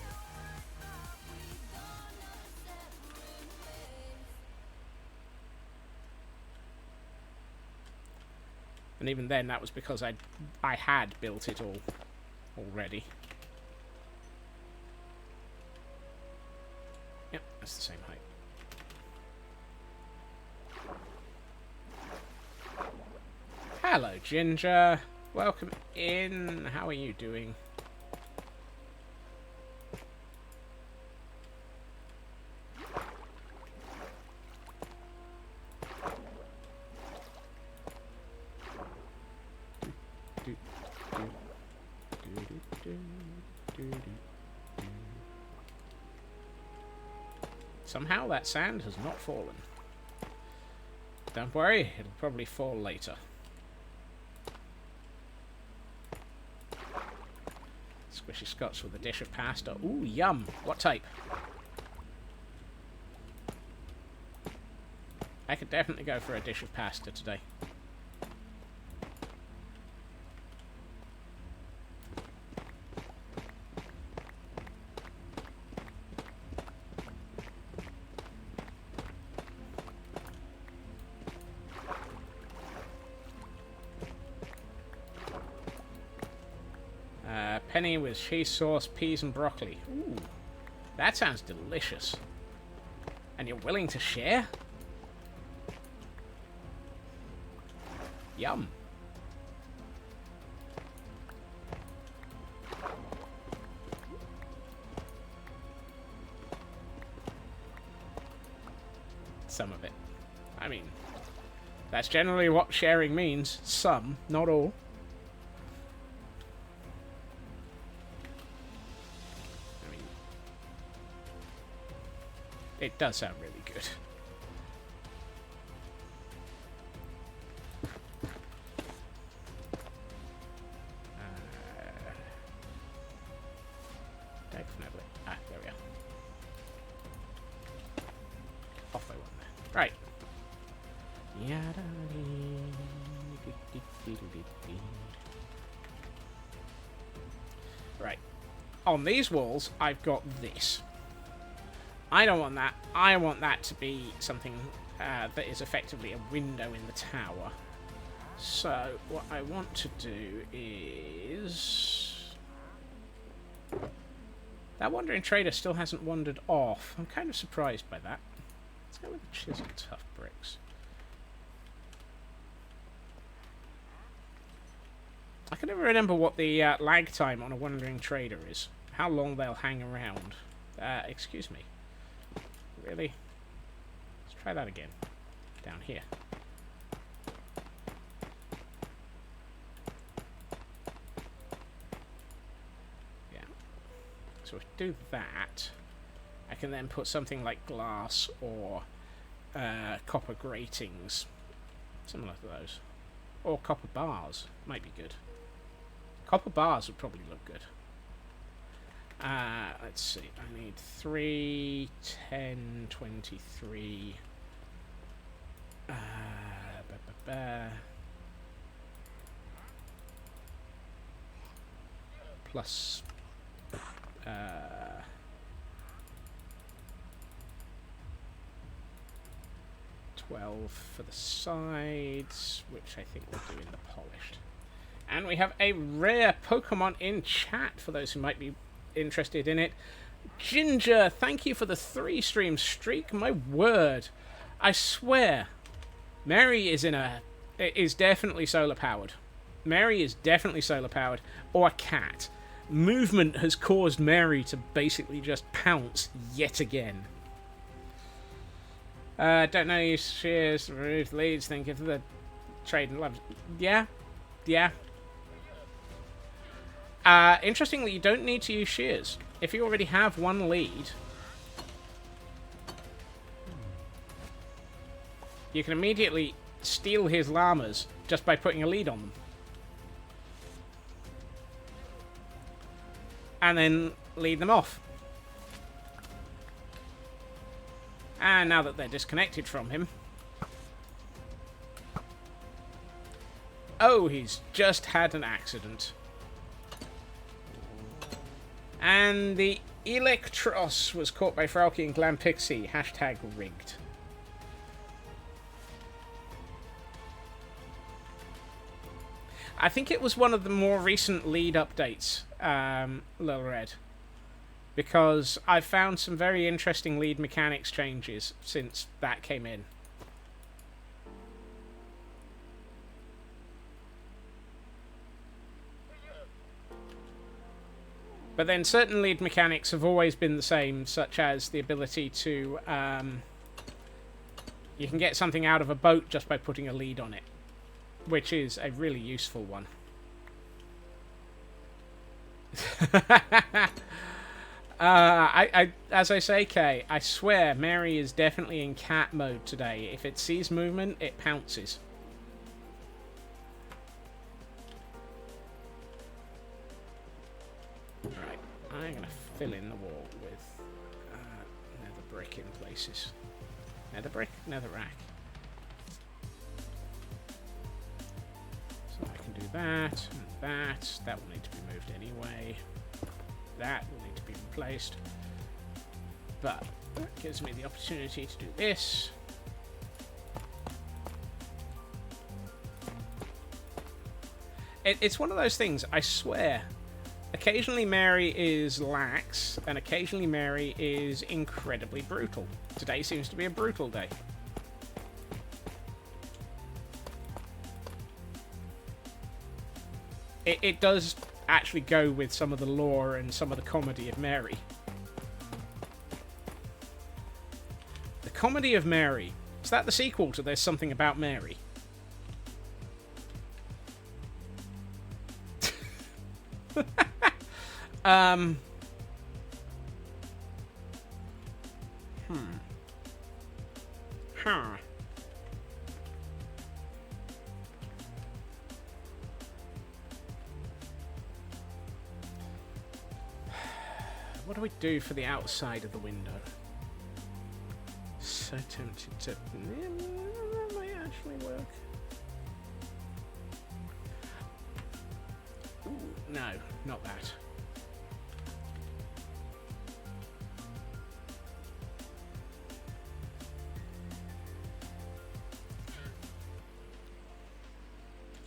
And even then, that was because I had built it all already. Yep, that's the same height. Hello, Ginger. Welcome in. How are you doing? Somehow that sand has not fallen. Don't worry, it'll probably fall later. Squishy Scots with a dish of pasta. Ooh, yum. What type? I could definitely go for a dish of pasta today. Penny with cheese sauce, peas and broccoli. Ooh, that sounds delicious. And you're willing to share? Yum. Some of it. I mean, that's generally what sharing means. Some, not all. It does sound really good. Definitely. Ah, there we are. Off they went there. Right. Right. On these walls, I've got this. I don't want that. I want that to be something that is effectively a window in the tower. So, what I want to do is... That Wandering Trader still hasn't wandered off. I'm kind of surprised by that. Let's go with the Chisel Tough Bricks. I can never remember what the lag time on a Wandering Trader is. How long they'll hang around. Excuse me. Really? Let's try that again. Down here. Yeah. So if I do that, I can then put something like glass or copper gratings. Similar to those. Or copper bars. Might be good. Copper bars would probably look good. Let's see, I need 3, 10, 23, plus 12 for the sides, which I think we'll do in the polished. And we have a rare Pokemon in chat for those who might be interested in it. Ginger, thank you for the 3 stream streak. My word, I swear, Mary is definitely solar powered. Mary is definitely solar powered, or a cat. Movement has caused Mary to basically just pounce yet again. Don't know you shares removed leads. Think of the trade and love. Yeah. Interestingly, you don't need to use shears. If you already have one lead, you can immediately steal his llamas just by putting a lead on them. And then lead them off. And now that they're disconnected from him... Oh, he's just had an accident. And the Electros was caught by Frauke and Glampixie. Hashtag rigged. I think it was one of the more recent lead updates, Lil Red. Because I've found some very interesting lead mechanics changes since that came in. But then certain lead mechanics have always been the same, such as the ability to... you can get something out of a boat just by putting a lead on it, which is a really useful one. As I say, Kay, I swear Mary is definitely in cat mode today. If it sees movement, it pounces. Right, I'm going to fill in the wall with nether brick in places. Nether brick? Nether rack. So I can do that, and that. That will need to be moved anyway. That will need to be replaced. But that gives me the opportunity to do this. It's one of those things, I swear. Occasionally Mary is lax, and occasionally Mary is incredibly brutal. Today seems to be a brutal day. It does actually go with some of the lore and some of the comedy of Mary. The Comedy of Mary. Is that the sequel to There's Something About Mary? Huh. What do we do for the outside of the window? So tempted to... That might actually work. Ooh, no, not that.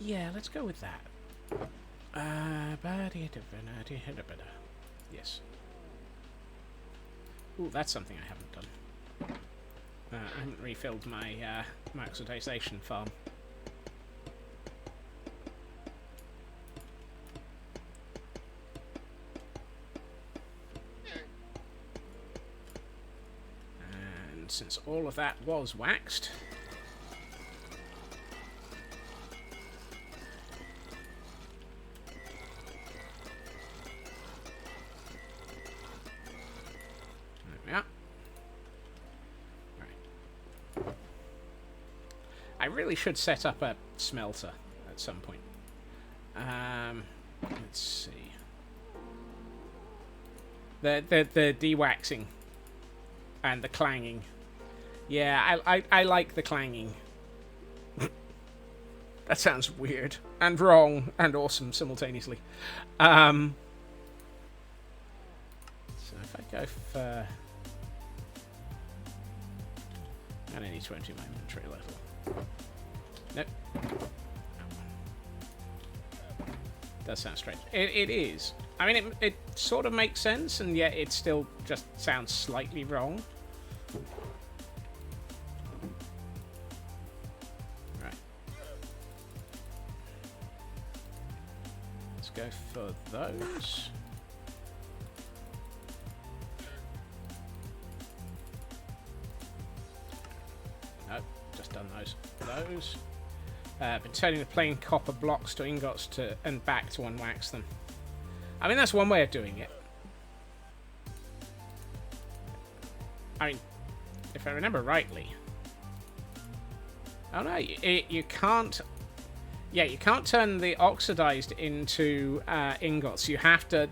Yeah, let's go with that. Yes. Ooh, that's something I haven't done. I haven't refilled my oxidization farm. And since all of that was waxed... I really should set up a smelter at some point. Let's see. The de-waxing and the clanging. Yeah, I like the clanging. That sounds weird and wrong and awesome simultaneously. So if I go for... And I need to empty my inventory a little. Nope. Does sound strange. It is. I mean, it sort of makes sense, and yet it still just sounds slightly wrong. Right. Let's go for those. Nope, just done those. Been turning the plain copper blocks to ingots and back to unwax them. I mean, that's one way of doing it. I mean, if I remember rightly. Oh no, you can't. Yeah, you can't turn the oxidized into ingots. You have to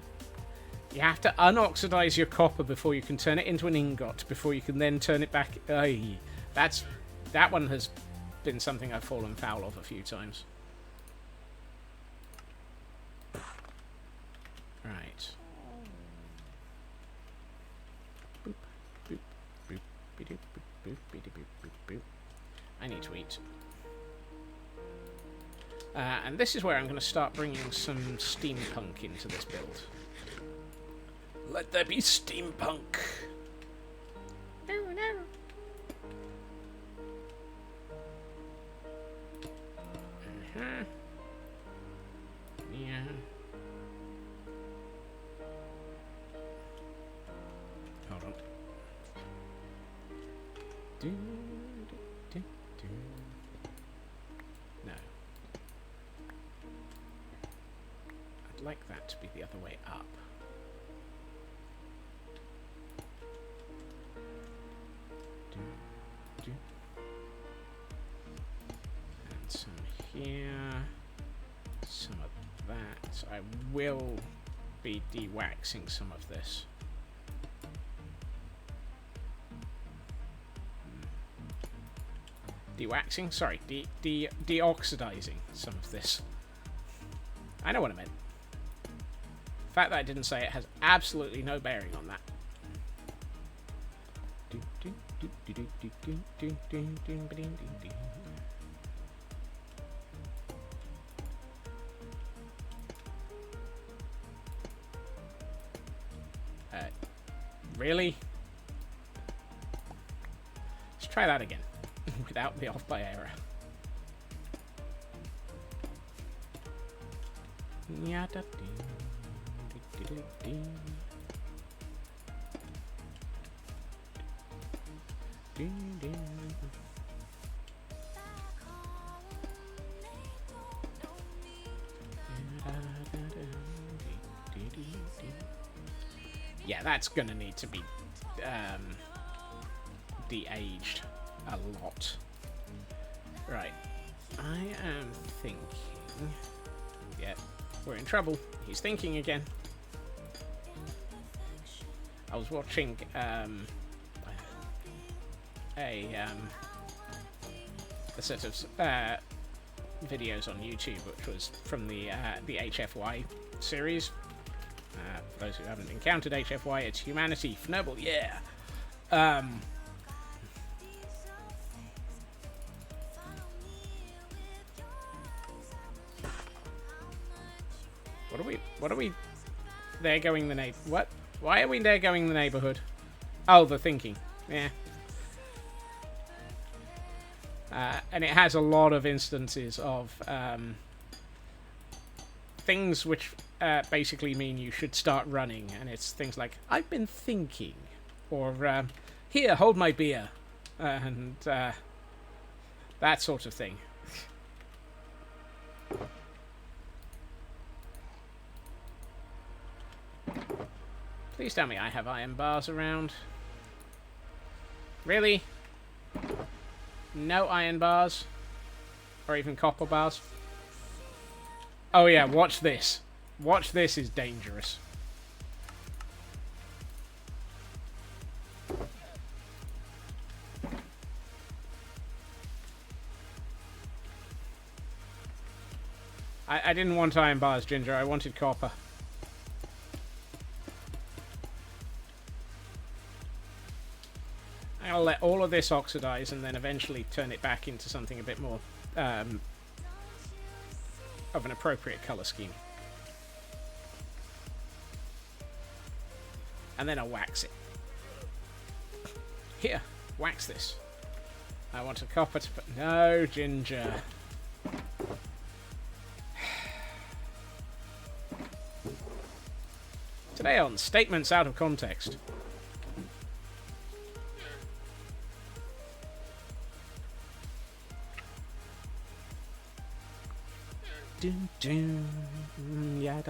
unoxidize your copper before you can turn it into an ingot. Before you can then turn it back. That one has been something I've fallen foul of a few times. Right. Boop, boop, boop, be-doop, boop, boop, be-doop, boop, boop, boop. I need to eat. And this is where I'm going to start bringing some steampunk into this build. Let there be steampunk. No, no. Yeah. Hold on. No. I'd like that to be the other way up. And some here. Some of that. I will be de-waxing some of this. De-waxing? Sorry, de-oxidizing some of this. I know what I meant. The fact that I didn't say it has absolutely no bearing on that. Really? Let's try that again. Without the off by error. Yeah, that's gonna need to be de-aged a lot. Right. I am thinking... Yeah, we're in trouble. He's thinking again. I was watching a set of videos on YouTube, which was from the HFY series. For those who haven't encountered HFY, it's Humanity for Noble, yeah. What are we? There going the what? Why are we there going the neighborhood? Oh, the thinking. Yeah. And it has a lot of instances of things which basically mean you should start running, and it's things like I've been thinking, or here, hold my beer, and that sort of thing. Please tell me I have iron bars around. Really? No iron bars? Or even copper bars? Oh yeah, watch this. Watch this is dangerous. I didn't want iron bars, Ginger. I wanted copper. I'll let all of this oxidize and then eventually turn it back into something a bit more of an appropriate color scheme. And then I'll wax it. Here, wax this. I want a copper to put... No, Ginger. Today on Statements Out of Context. Dun, dun, yeah,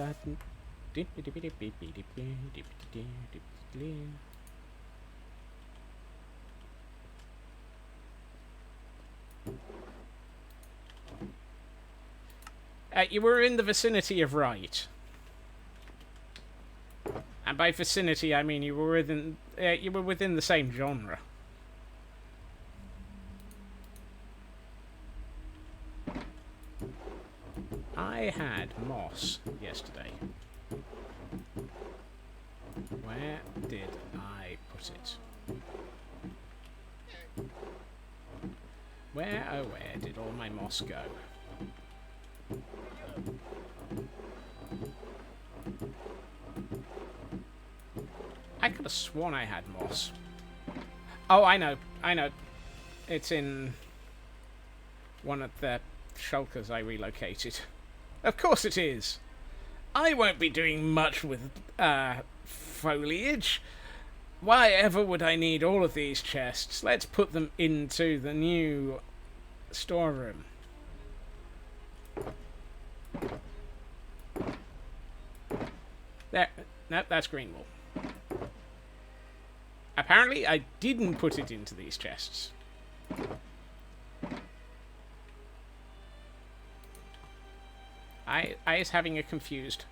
You were in the vicinity of right. And by vicinity, I mean you were within the same genre. I had moss yesterday. Where did I put it? Where, oh where did all my moss go? I could have sworn I had moss. Oh, I know. It's in one of the shulkers I relocated. Of course it is. I won't be doing much with foliage. Why ever would I need all of these chests? Let's put them into the new storeroom. There. Nope, that's green wool. Apparently, I didn't put it into these chests. I is having a confused.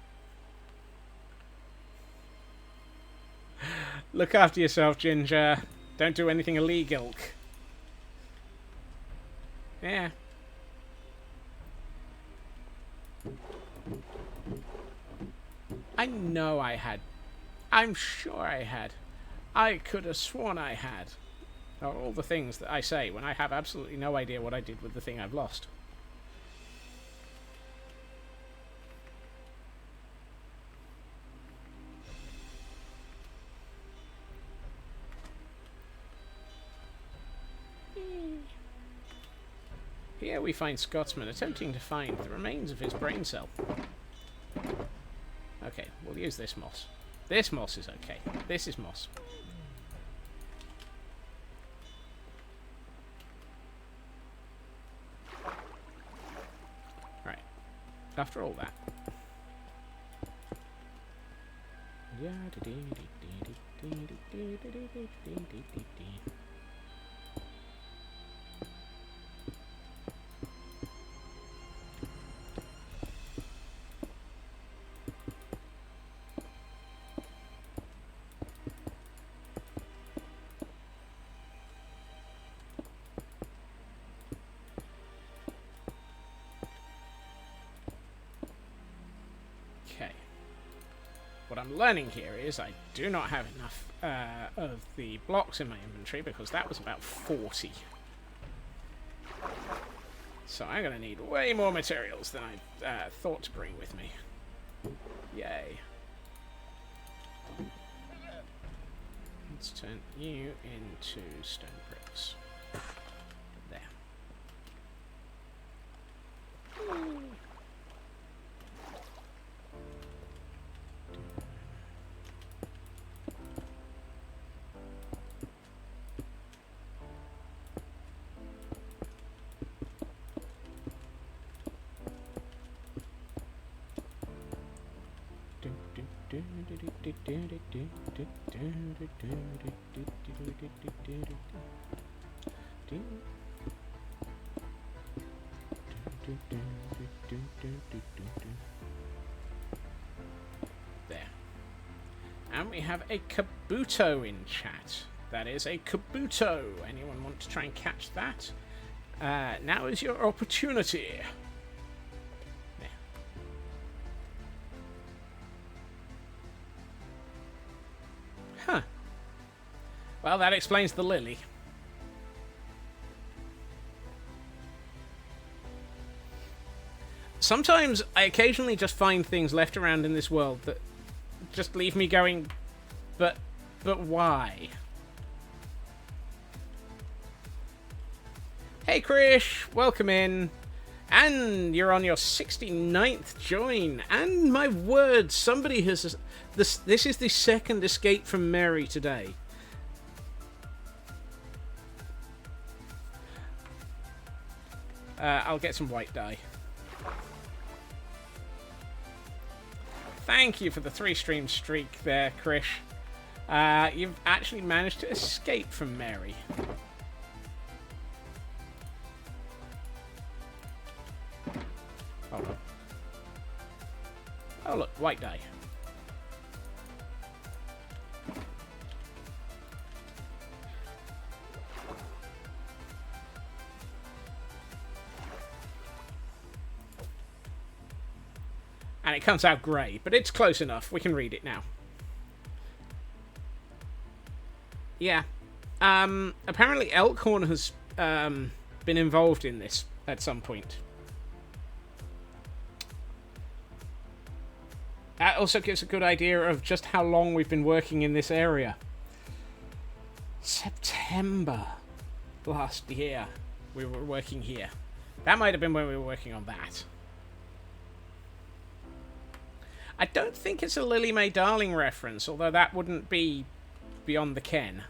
Look after yourself, Ginger. Don't do anything illegal. Yeah. I know I had. I'm sure I had. I could have sworn I had. All the things that I say when I have absolutely no idea what I did with the thing I've lost. Here we find Scotsman attempting to find the remains of his brain cell. Okay, we'll use this moss. This moss is okay. This is moss. Right. After all that. Okay. What I'm learning here is I do not have enough of the blocks in my inventory because that was about 40. So I'm going to need way more materials than I thought to bring with me. Yay. Let's turn you into stone bricks. There. There. And we have a Kabuto in chat. That is a Kabuto. Anyone want to try and catch that? Now is your opportunity. There. Huh. Well, that explains the lily. Sometimes I occasionally just find things left around in this world that just leave me going, but why? Hey Krish, welcome in. And you're on your 69th join. And my word, somebody has... This is the second escape from Mary today. I'll get some white dye. Thank you for the 3-stream streak there, Krish. You've actually managed to escape from Mary. Hold on. Oh look, white die. And it comes out grey, but it's close enough. We can read it now. Yeah. Apparently Elkhorn has been involved in this at some point. That also gives a good idea of just how long we've been working in this area. September last year we were working here. That might have been when we were working on that. I don't think it's a Lily Mae Darling reference, although that wouldn't be beyond the ken.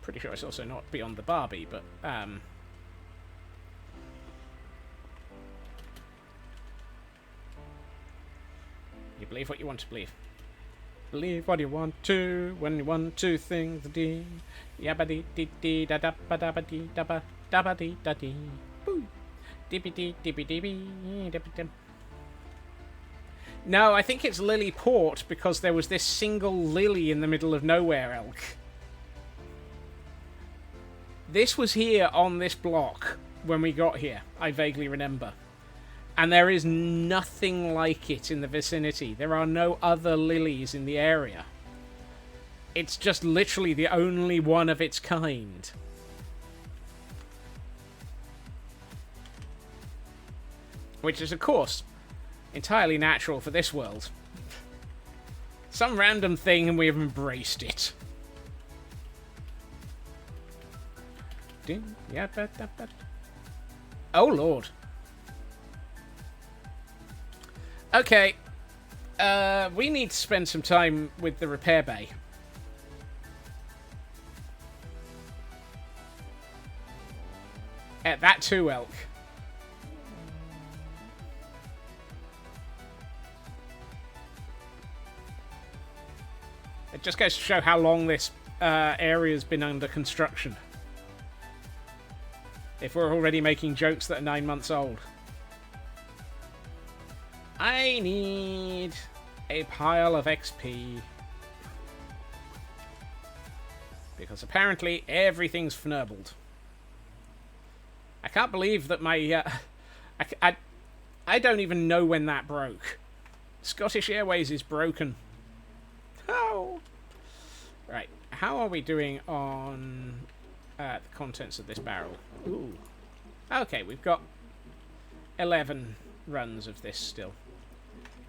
Pretty sure it's also not beyond the Barbie, but you believe what you want to believe. Believe what you want to when you want to think the dee. Yabba dee dee dee da da ba da ba dee da ba da ba dee da dee. Boo. No, I think it's Lily Port because there was this single lily in the middle of nowhere, Elk. This was here on this block when we got here, I vaguely remember. And there is nothing like it in the vicinity. There are no other lilies in the area. It's just literally the only one of its kind. Which is, of course, entirely natural for this world. Some random thing and we have embraced it. Oh, Lord. Okay. We need to spend some time with the repair bay. That too, Elk. It just goes to show how long this area's been under construction. If we're already making jokes that are 9 months old. I need a pile of XP. Because apparently everything's fnurbled. I can't believe that my... I don't even know when that broke. Scottish Airways is broken. Oh! Right, how are we doing on the contents of this barrel? Ooh. Okay, we've got 11 runs of this still.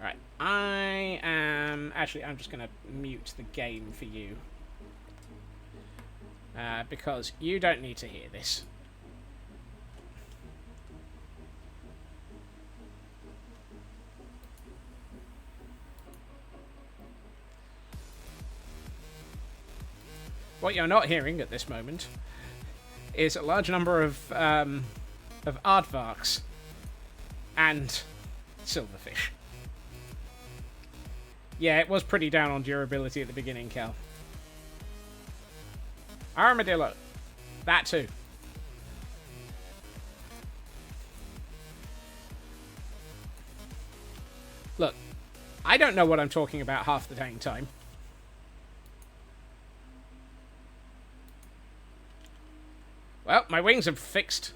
Alright, I'm just going to mute the game for you. Because you don't need to hear this. What you're not hearing at this moment is a large number of aardvarks and silverfish. Yeah, it was pretty down on durability at the beginning, Cal. Armadillo. That too. Look, I don't know what I'm talking about half the dang time. Well, my wings are fixed.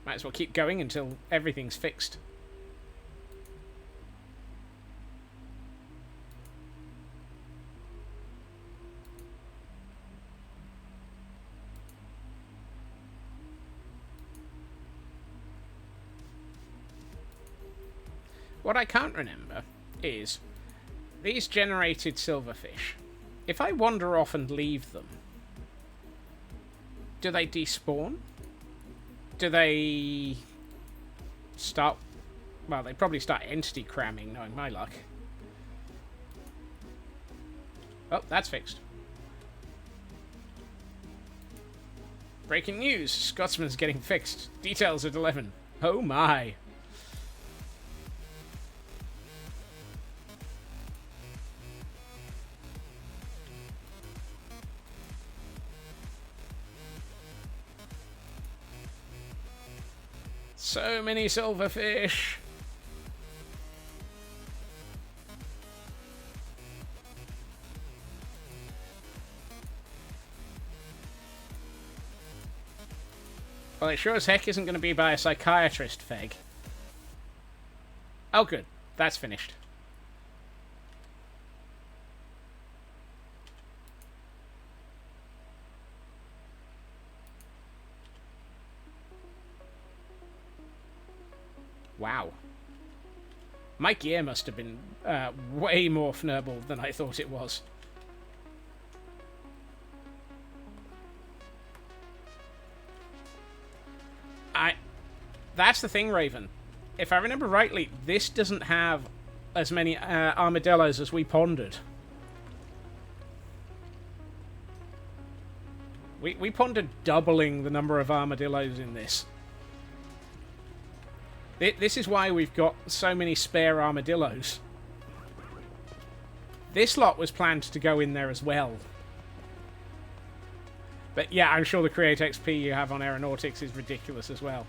Might as well keep going until everything's fixed. What I can't remember is these generated silverfish. If I wander off and leave them, do they despawn? Do they start... Well, they probably start entity cramming, knowing my luck. Oh, that's fixed. Breaking news. Scotsman's getting fixed. Details at 11. Oh my. So many silverfish. Well, it sure as heck isn't going to be by a psychiatrist, Feg. Oh, good. That's finished. Wow. My gear must have been way more fnurble than I thought it was. That's the thing, Raven. If I remember rightly, this doesn't have as many armadillos as we pondered. We pondered doubling the number of armadillos in this. This is why we've got so many spare armadillos. This lot was planned to go in there as well. But yeah, I'm sure the Create XP you have on Aeronautics is ridiculous as well.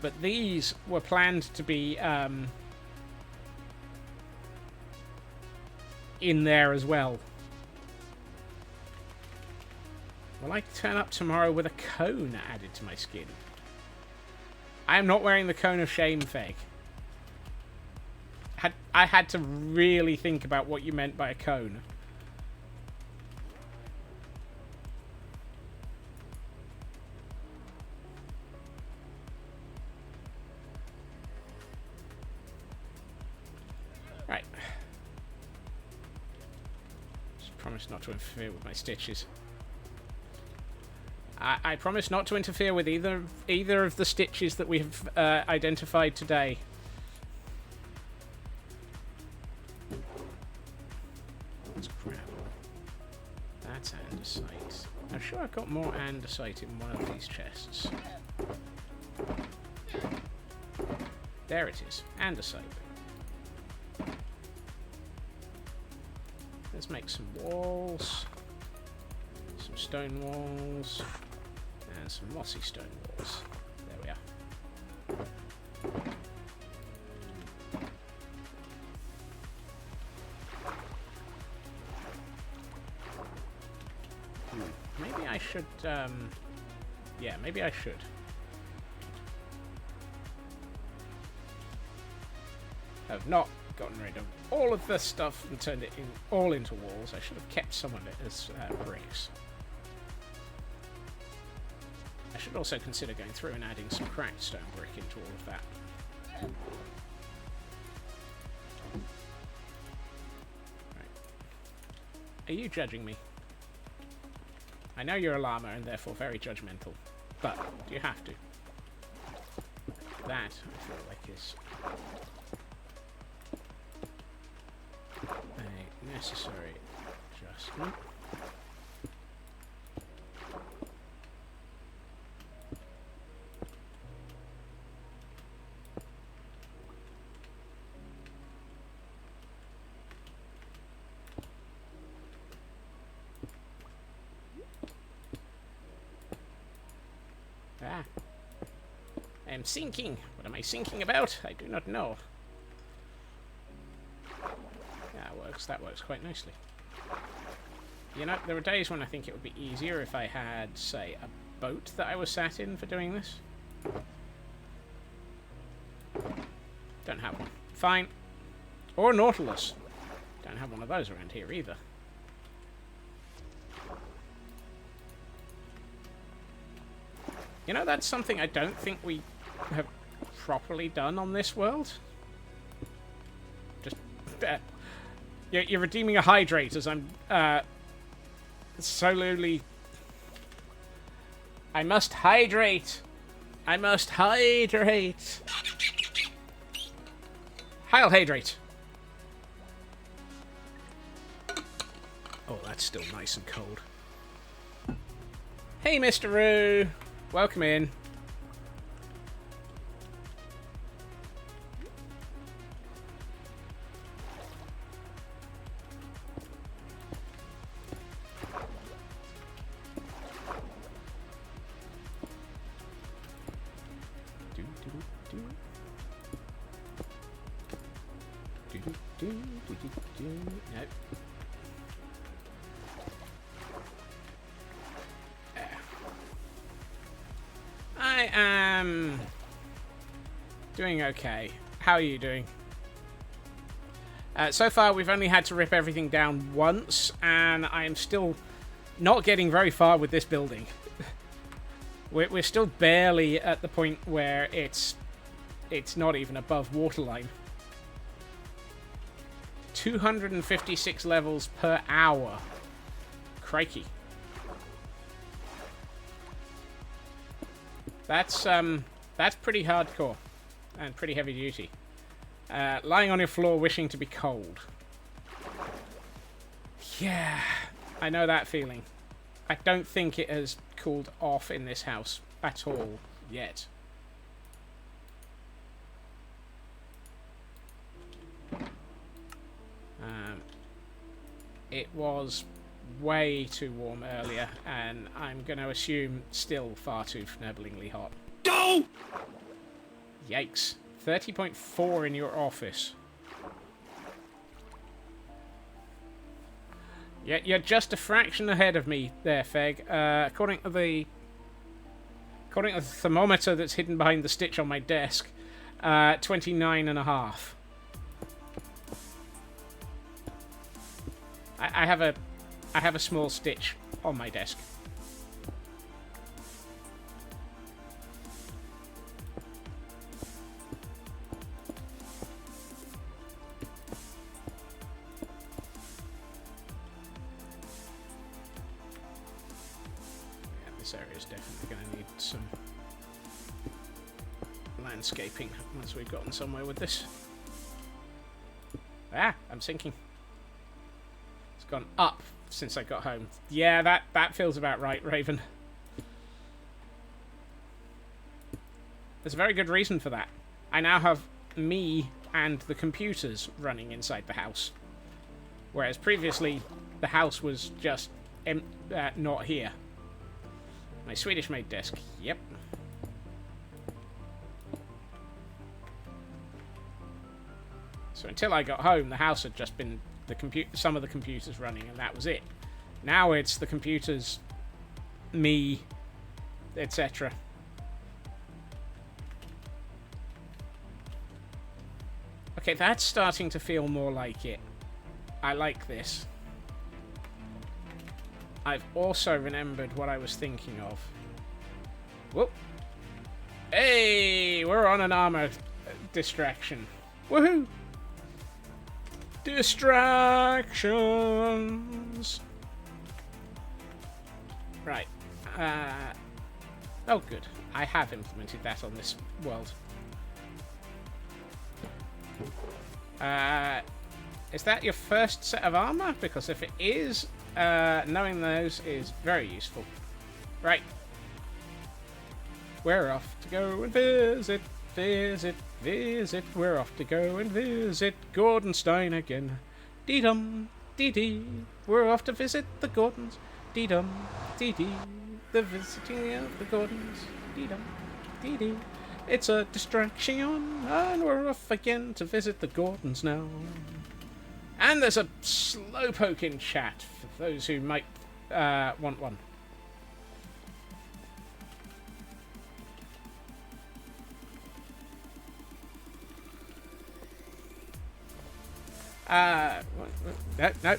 But these were planned to be in there as well. Will I turn up tomorrow with a cone added to my skin? I am not wearing the cone of shame, Feg. I had to really think about what you meant by a cone. Right. Just promise not to interfere with my stitches. I promise not to interfere with either of the stitches that we have identified today. That's crap. That's andesite. I'm sure I've got more andesite in one of these chests. There it is. Andesite. Let's make some walls. Some stone walls. And some mossy stone walls. There we are. Maybe I should, yeah, maybe I should. I've not gotten rid of all of the stuff and turned it all into walls. I should have kept some of it as bricks. I should also consider going through and adding some cracked stone brick into all of that. Right. Are you judging me? I know you're a llama and therefore very judgmental, but do you have to? That, I feel like, is a necessary adjustment. Ah. I am sinking. What am I sinking about? I do not know. That works quite nicely. You know, there are days when I think it would be easier if I had, say, a boat that I was sat in for doing this. Don't have one. Fine. Or a Nautilus. Don't have one of those around here either. You know, that's something I don't think we have properly done on this world. Just... You're redeeming a hydrate as I'm slowly... I must hydrate! I must hydrate! I'll hydrate! Oh, that's still nice and cold. Hey, Mr. Roo. Welcome in. Nope. I am doing okay. How are you doing? So far, we've only had to rip everything down once, and I am still not getting very far with this building. We're still barely at the point where it's not even above waterline. 256 levels per hour. Crikey. That's pretty hardcore and pretty heavy duty. Lying on your floor wishing to be cold. Yeah, I know that feeling. I don't think it has cooled off in this house at all yet. It was way too warm earlier, and I'm going to assume still far too fnubblingly hot. Go! Yikes. 30.4 in your office. Yeah, you're just a fraction ahead of me there, Feg. According to the thermometer that's hidden behind the stitch on my desk, 29.5. I have a small stitch on my desk. Yeah, this area is definitely going to need some landscaping once we've gotten somewhere with this. Ah, I'm sinking. Gone up since I got home. Yeah, that feels about right, Raven. There's a very good reason for that. I now have me and the computers running inside the house. Whereas previously, the house was just not here. My Swedish-made desk. Yep. So until I got home, the house had just been some of the computers running, and that was it. Now it's the computers, me, etc. Okay, that's starting to feel more like it. I like this. I've also remembered what I was thinking of. Whoop. Hey, we're on an armor distraction. Woohoo! Distractions. Right. Oh, good. I have implemented that on this world. Is that your first set of armor? Because if it is, knowing those is very useful. Right. We're off to go and visit. We're off to go and visit Gordonstein again. Dee-dum, dee-dee. We're off to visit the Gordons. Dee-dum, dee-dee. The visiting of the Gordons. Dee-dum, dee-dee. It's a distraction, and we're off again to visit the Gordons now. And there's a slowpoke in chat for those who might want one.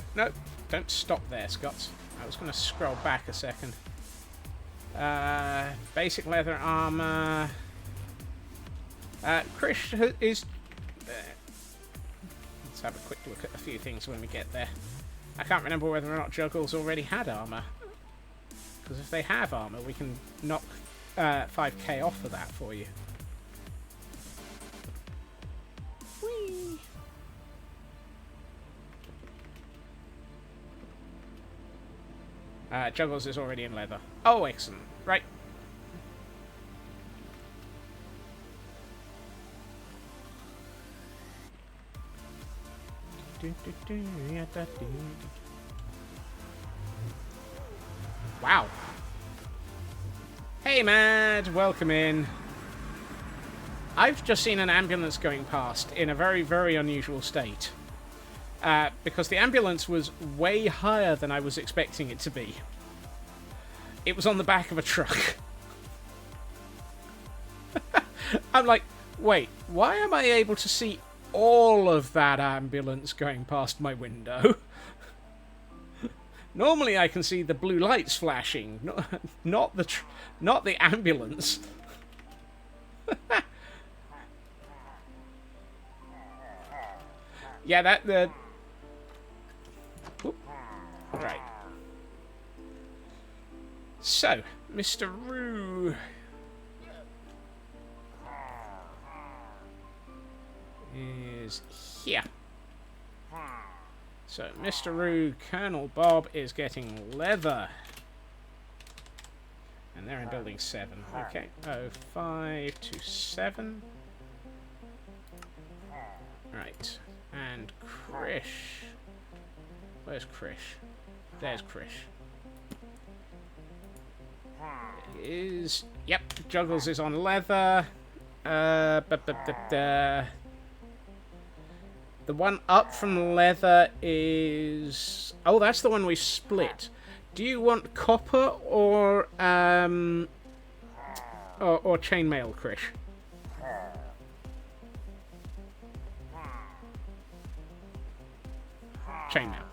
No. Don't stop there, Scott. I was going to scroll back a second. Basic leather armor. Krish is... let's have a quick look at a few things when we get there. I can't remember whether or not Juggles already had armor. Because if they have armor, we can knock 5k off of that for you. Whee! Juggles is already in leather. Oh, excellent. Right. Wow. Hey, Mad. Welcome in. I've just seen an ambulance going past in a very, very unusual state. Because the ambulance was way higher than I was expecting it to be. It was on the back of a truck. I'm like, wait, why am I able to see all of that ambulance going past my window? Normally I can see the blue lights flashing, not the ambulance. Yeah, right. So, Mr. Roo is here. So, Mr. Roo, Colonel Bob is getting leather. And they're in building 7. Okay, 0527. Right. And Krish. Where's Krish? There's Krish. Yep, Juggles is on leather. The one up from leather is... Oh, that's the one we split. Do you want copper or chainmail, Krish? Chainmail.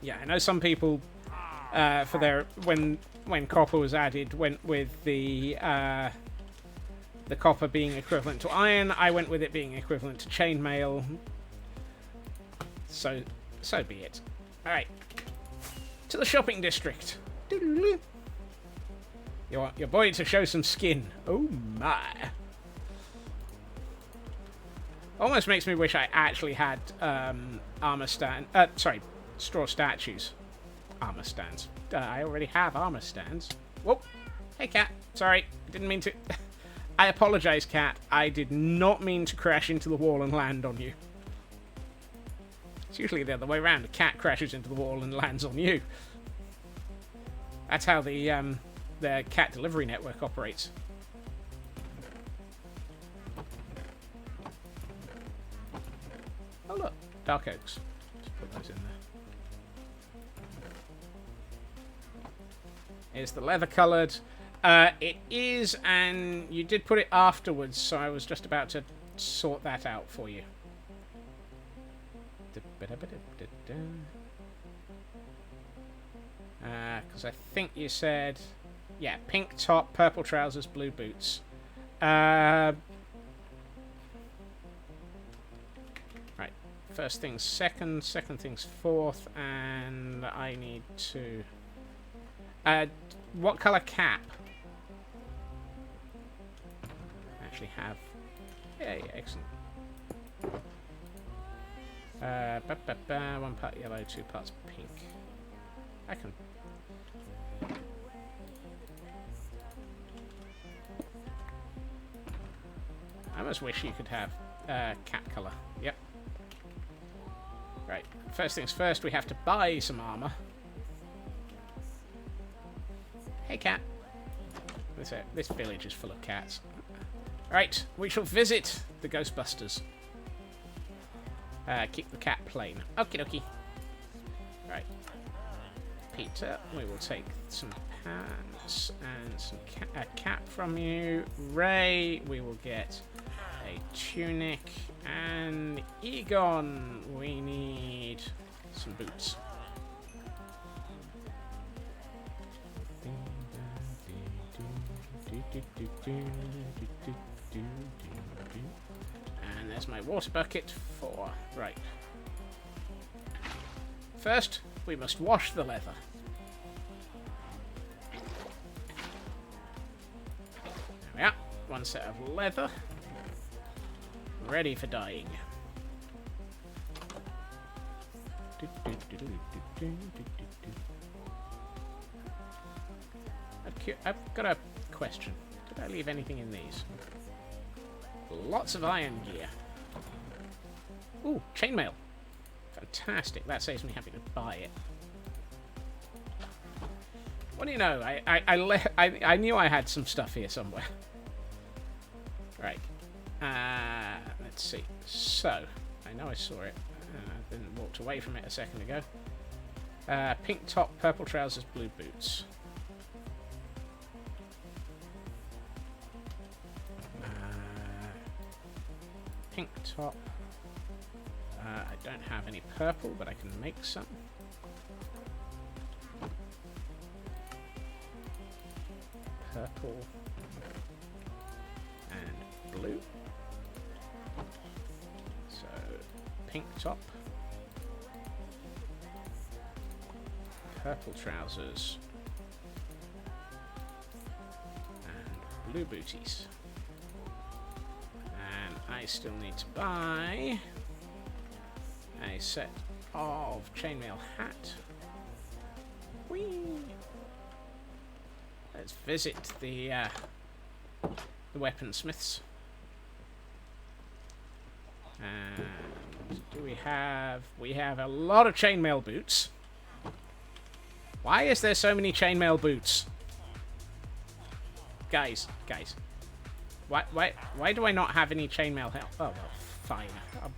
Yeah, I know some people for their when copper was added went with the copper being equivalent to iron. I went with it being equivalent to chainmail. So be it. All right, to the shopping district. You want your boy to show some skin. Oh my! Almost makes me wish I actually had armor stand. Straw statues. Armor stands. I already have armor stands. Whoa! Hey, cat. Sorry, didn't mean to. I apologize, cat. I did not mean to crash into the wall and land on you. It's usually the other way around. The cat crashes into the wall and lands on you. That's how the cat delivery network operates. Oh look, dark oaks. Just put those in there. Is the leather coloured? It is, and you did put it afterwards, so I was just about to sort that out for you. Because I think you said, yeah, pink top, purple trousers, blue boots. Right. First thing's second thing's fourth, and I need to... what colour cap? Actually have... Yeah, excellent. 1 part yellow, 2 parts pink. I can... I almost wish you could have cat colour. Yep. Right. First things first, we have to buy some armour. Hey, cat. This village is full of cats. Right, we shall visit the Ghostbusters. Keep the cat plain. Okie dokie. Right. Peter, we will take some pants and some a cap from you. Ray, we will get a tunic. And Egon, we need some boots. And there's my water bucket for... Right. First, we must wash the leather. There we are. One set of leather. ready for dying. I've got a question. Did I leave anything in these? Lots of iron gear. Ooh, chainmail. Fantastic. That saves me having to buy it. What do you know? I knew I had some stuff here somewhere. Right. Let's see. So, I know I saw it. I then walked away from it a second ago. Pink top, purple trousers, blue boots. Pink top. I don't have any purple, but I can make some. Purple and blue. So, pink top. Purple trousers. And blue booties. And I still need to buy a set of chainmail hat. Whee! Let's visit the weaponsmiths. And do we have... We have a lot of chainmail boots. Why is there so many chainmail boots? Guys. Why do I not have any chainmail help? Oh, well, fine. I'll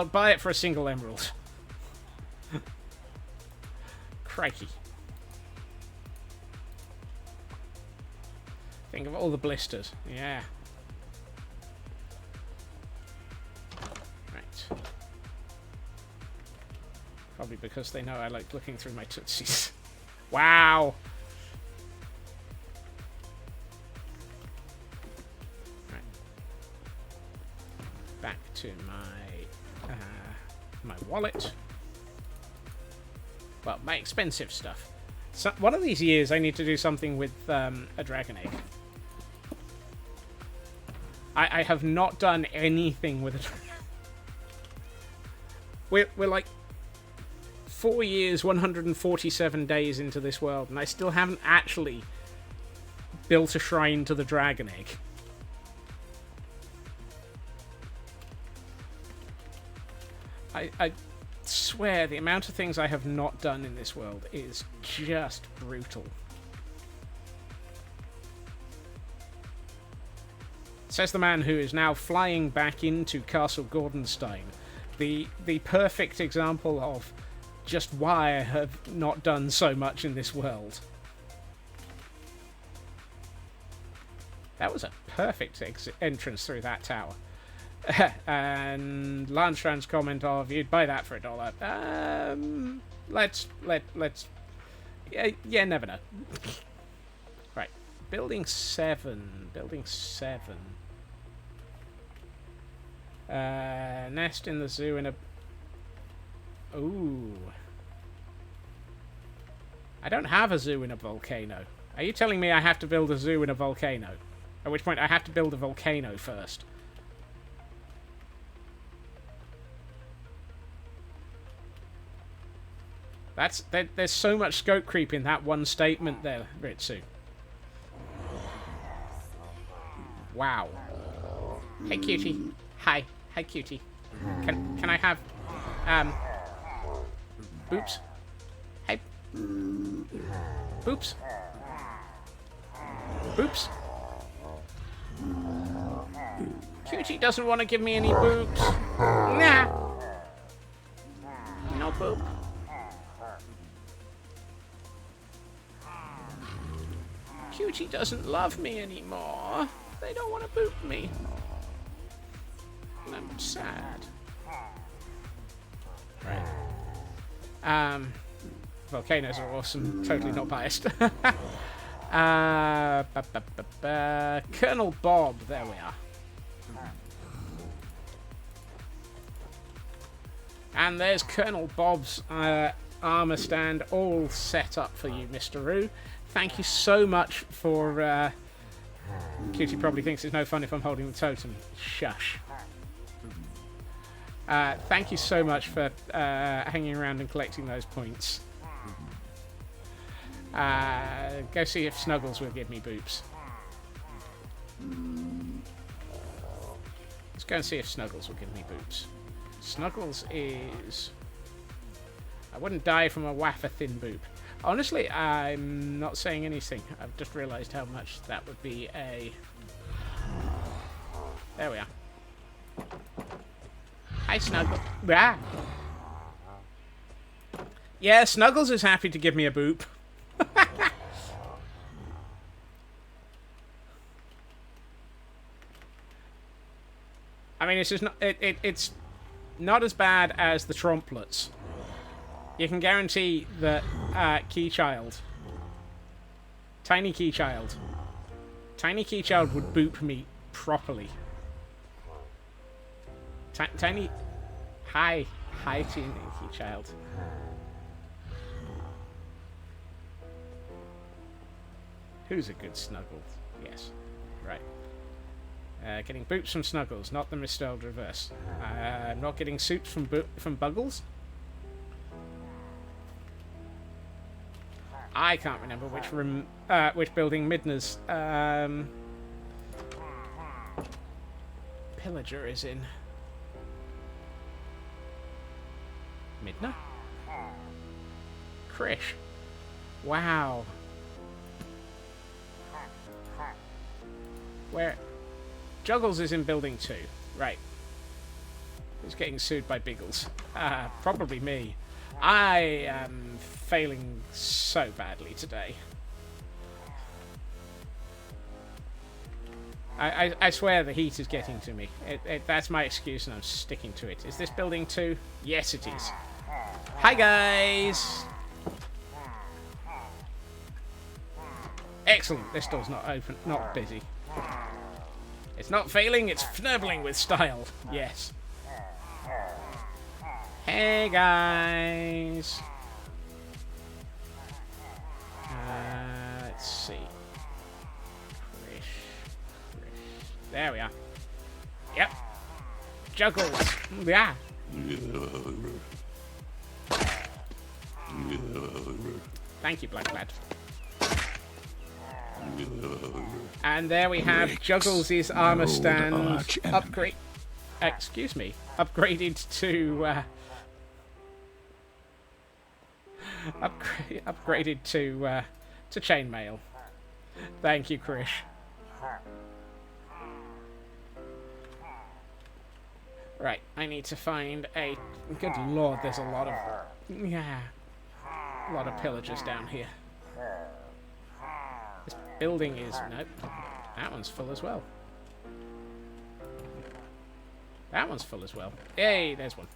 buy it for a single emerald. Crikey. Think of all the blisters. Yeah. Right. Probably because they know I like looking through my tootsies. Wow! Right. Back to my my wallet. Well, my expensive stuff. So, one of these years I need to do something with a dragon egg. I have not done anything with it. We're like 4 years, 147 days into this world, and I still haven't actually built a shrine to the dragon egg. I swear the amount of things I have not done in this world is just brutal. Says the man who is now flying back into Castle Gordonstein. The perfect example of just why I have not done so much in this world. That was a perfect entrance through that tower. And Landstrand's comment of, you'd buy that for $1. Let's yeah, never know. Right, building 7. Nest in the zoo in a... Ooh. I don't have a zoo in a volcano. Are you telling me I have to build a zoo in a volcano? At which point I have to build a volcano first. There's so much scope creep in that one statement there, Ritsu. Wow. Hey, cutie. Hi, cutie. Can I have Boops? Hey. Boops. Boops. Cutie doesn't want to give me any boops. Nah. No boop. Cutie doesn't love me anymore. They don't want to boop me. And I'm sad. Right. Volcanoes are awesome. Totally not biased. Colonel Bob. There we are. And there's Colonel Bob's armor stand all set up for you, Mr. Roo. Thank you so much for... Cutie probably thinks it's no fun if I'm holding the totem. Shush. Thank you so much for hanging around and collecting those points. Go see if Snuggles will give me boops. Let's go and see if Snuggles will give me boops. Snuggles is... I wouldn't die from a wafer thin boop. Honestly, I'm not saying anything. I've just realised how much that would be a... There we are. Hi, Snuggles. Ah. Yeah, Snuggles is happy to give me a boop. I mean, it's just not. It's not as bad as the Tromplets. You can guarantee that Keychild, Tiny Keychild would boop me properly. Tiny, hi, Tiny Keychild. Who's a good Snuggles? Yes, right. Getting boops from Snuggles, not the misspelled reverse. Not getting soups from Buggles. I can't remember which room, which building Midna's pillager is in. Midna? Krish. Wow. Where? Juggles is in building 2. Right. Who's getting sued by Biggles? Probably me. I am failing so badly today. I swear the heat is getting to me. That's my excuse and I'm sticking to it. Is this building 2? Yes, it is. Hi, guys! Excellent. This door's not open, not busy. It's not failing, it's fnurbling with style. Yes. Hey, guys. Let's see. There we are. Yep. Juggles. Yeah. Thank you, Black Lad. And there we have Juggles' armor stand upgrade. Excuse me, upgraded to upgraded to chainmail. Thank you, Krish. Right, I need to find a. Good lord, there's a lot of pillagers down here. This building is... Nope. That one's full as well. That one's full as well. Hey, there's one.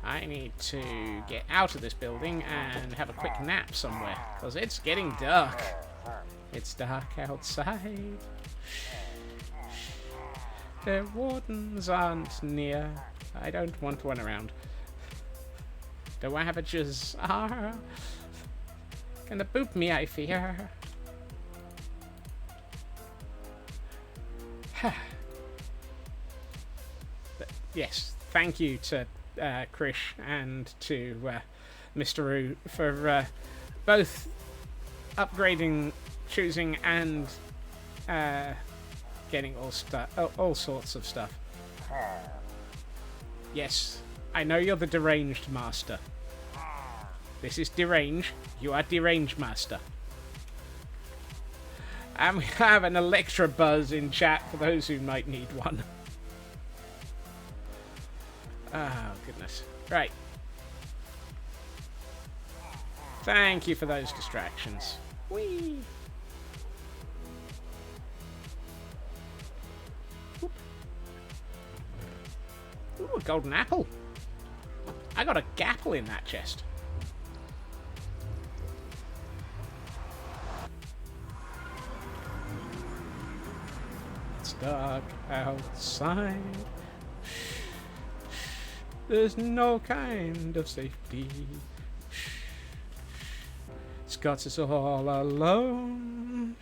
I need to get out of this building and have a quick nap somewhere. Because it's getting dark. It's dark outside. The wardens aren't near. I don't want one around. Do I have a jazzar? Gonna boop me, I fear. Yes, thank you to Krish and to Mr. Roo for both upgrading, choosing, and getting all sorts of stuff. Yes, I know you're the deranged master. This is Derange. You are Derange Master. And we have an Electra Buzz in chat for those who might need one. Oh, goodness. Right. Thank you for those distractions. Whee! Ooh, a golden apple. I got a gapple in that chest. It's dark outside. There's no kind of safety. It's got us all alone.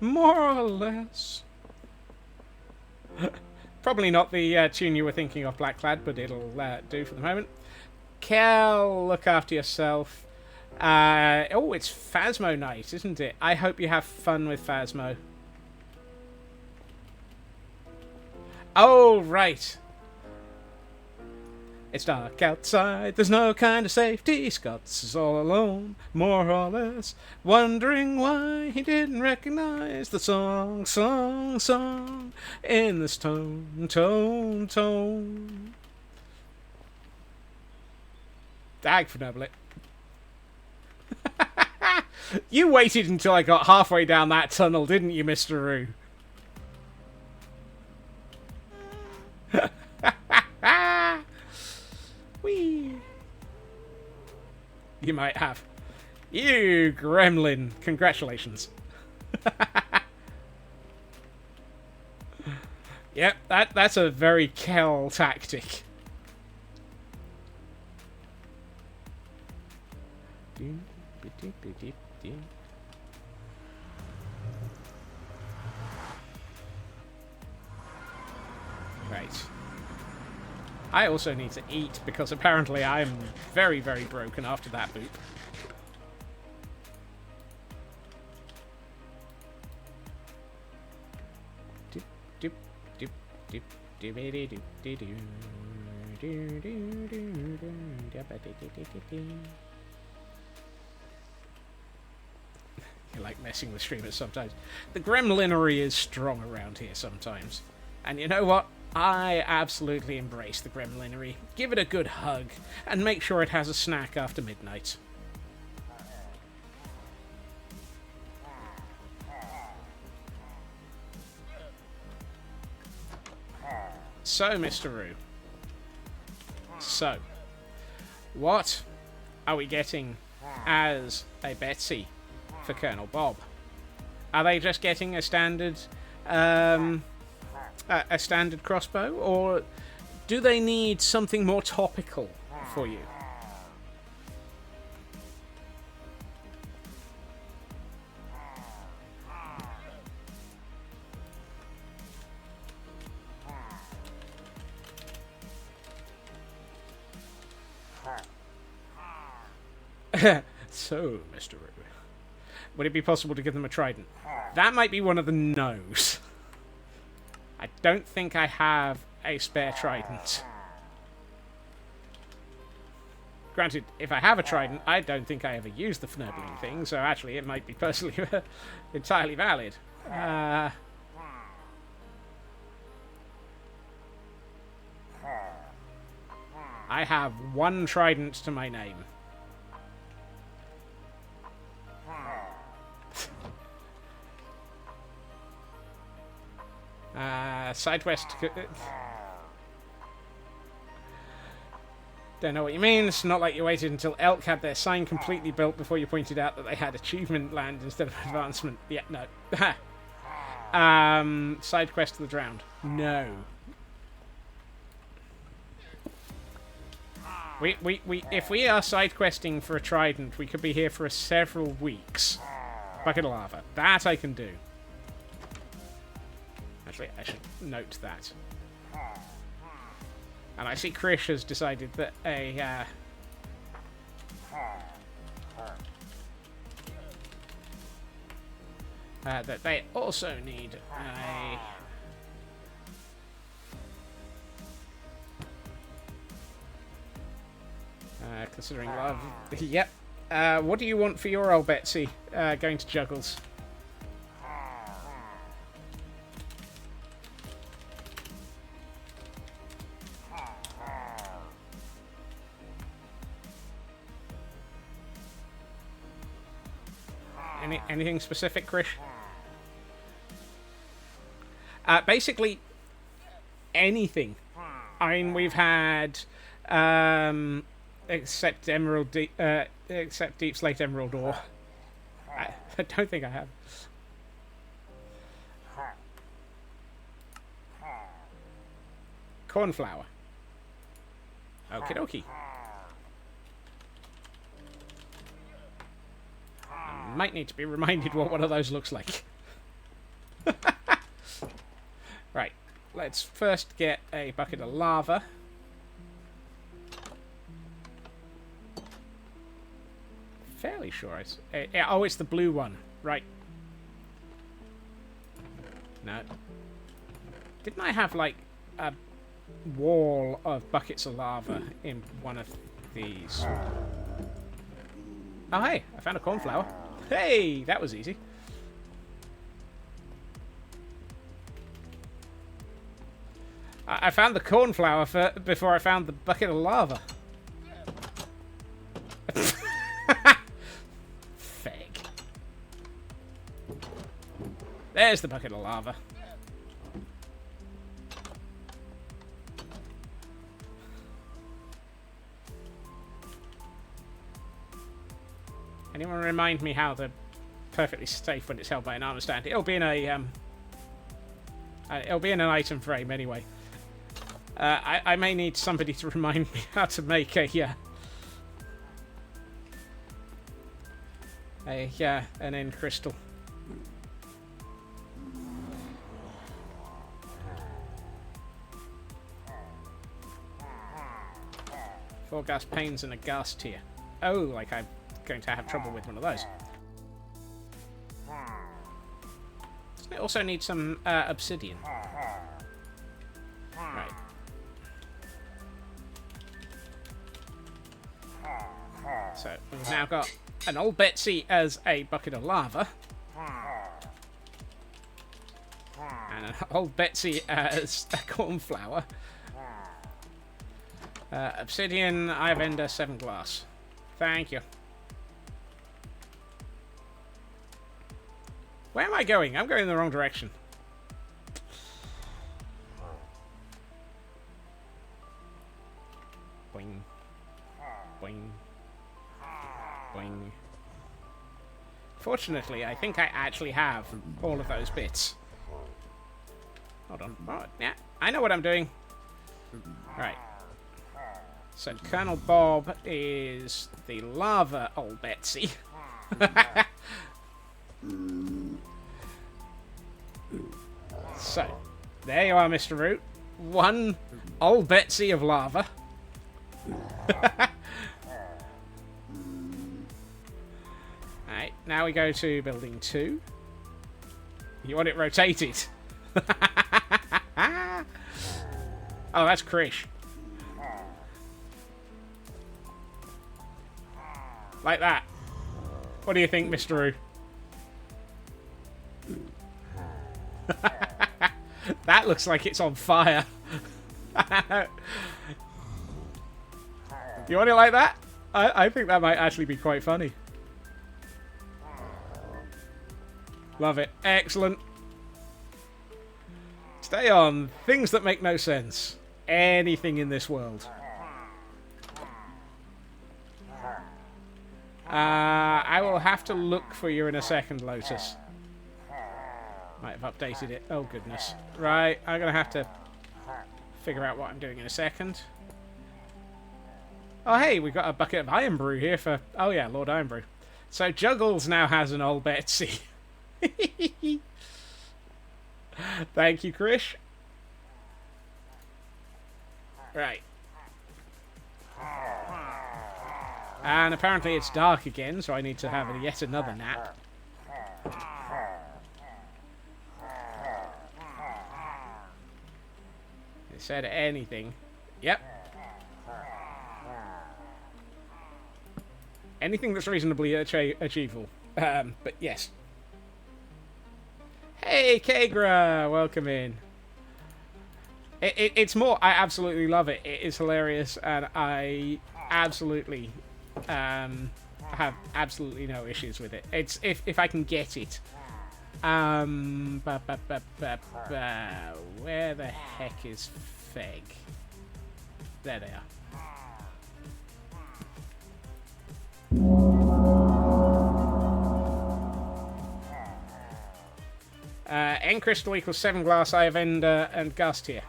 More or less. Probably not the tune you were thinking of, Blackclad, but it'll do for the moment. Kel, look after yourself. Oh, it's Phasmo night, isn't it? I hope you have fun with Phasmo. Oh, right. It's dark outside, there's no kind of safety. Scott's is all alone, more or less, wondering why he didn't recognize the song, song, song, in this tone, tone, tone. Dag for Noblet. You waited until I got halfway down that tunnel, didn't you, Mr. Roo? Whee! You might have. You gremlin! Congratulations. Yep, that's a very Kel tactic. Right. I also need to eat, because apparently I'm very, very broken after that boop. You like messing with streamers sometimes. The gremlinery is strong around here sometimes. And you know what? I absolutely embrace the gremlinery. Give it a good hug, and make sure it has a snack after midnight. So, Mr. Roo. So, what are we getting as a Betsy for Colonel Bob? Are they just getting a standard... a standard crossbow, or do they need something more topical for you? So, Mr. Roo, would it be possible to give them a trident? That might be one of the no's. I don't think I have a spare trident. Granted, if I have a trident, I don't think I ever use the fnurgling thing, so actually it might be personally entirely valid. I have one trident to my name. Sidewest. Don't know what you mean. It's not like you waited until Elk had their sign completely built before you pointed out that they had achievement land instead of advancement. Yeah, no. Side quest to the drowned. No. If we are side questing for a trident, we could be here for several weeks. Bucket of lava. That I can do. Actually, I should note that. And I see Krish has decided that that they also need a... considering love... Yep. What do you want for your old Betsy going to Juggles? Anything specific, Krish? Basically, anything. I mean, we've had, except except Deep Slate Emerald Ore. I don't think I have. Cornflower. Okie dokie. Might need to be reminded what one of those looks like. Right. let's first get a bucket of lava. Fairly sure it's... oh, it's the blue one. Right. No. Didn't I have, like, a wall of buckets of lava in one of these? Oh, hey, I found a cornflower. Hey, that was easy. I found the cornflower before I found the bucket of lava. Fake. There's the bucket of lava. Anyone remind me how the perfectly safe when it's held by an armor stand? It'll be in a it'll be in an item frame anyway. I may need somebody to remind me how to make an end crystal. Four gas panes and a gas tier. Oh, like I'm going to have trouble with one of those. Doesn't it also need some obsidian? Right. So we've now got an old Betsy as a bucket of lava. And an old Betsy as a cornflower. Obsidian, I've ender, 7 glass. Thank you. Where am I going? I'm going in the wrong direction. Boing. Boing. Boing. Fortunately, I think I actually have all of those bits. Hold on. Oh, yeah, I know what I'm doing. Right. So Colonel Bob is the lava old Betsy. So, there you are, Mr. Root. One old Betsy of lava. Alright, now we go to building 2. You want it rotated? Oh, that's Krish. Like that. What do you think, Mr. Roo? That looks like it's on fire. You want it like that? I think that might actually be quite funny. Love it. Excellent. Stay on. Things that make no sense. Anything in this world. I will have to look for you in a second, Lotus. Might have updated it. Oh, goodness. Right, I'm going to have to figure out what I'm doing in a second. Oh, hey, we've got a bucket of Iron Brew here for... Oh, yeah, Lord Iron Brew. So Juggles now has an old Betsy. Thank you, Krish. Right. And apparently it's dark again, so I need to have yet another nap. It said anything. Yep. Anything that's reasonably achievable. But yes. Hey, Kagra! Welcome in. It's more... I absolutely love it. It is hilarious, and I absolutely... have absolutely no issues with it. It's if I can get it. Where the heck is Feg? There they are. End crystal equals 7 glass. I have ender and gust here.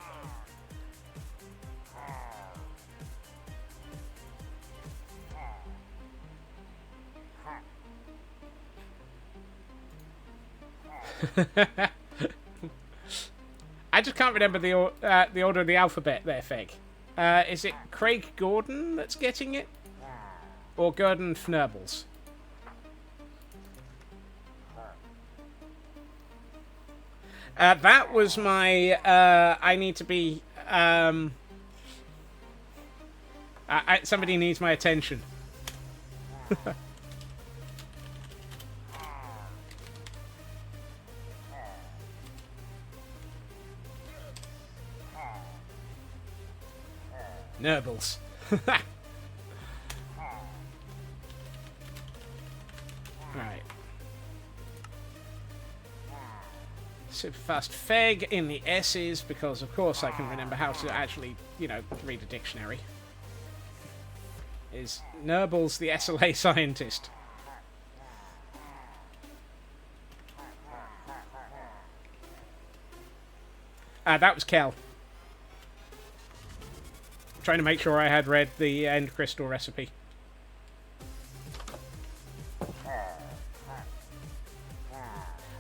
I just can't remember the order of the alphabet there, Feg. Is it Craig Gordon that's getting it? Or Gordon Fnurbles? That was my... I need to be... somebody needs my attention. Nurbles. Right. Super fast Feg in the S's, because of course I can remember how to actually, you know, read a dictionary. Is Nurbles the SLA scientist? That was Kel. Trying to make sure I had read the end crystal recipe.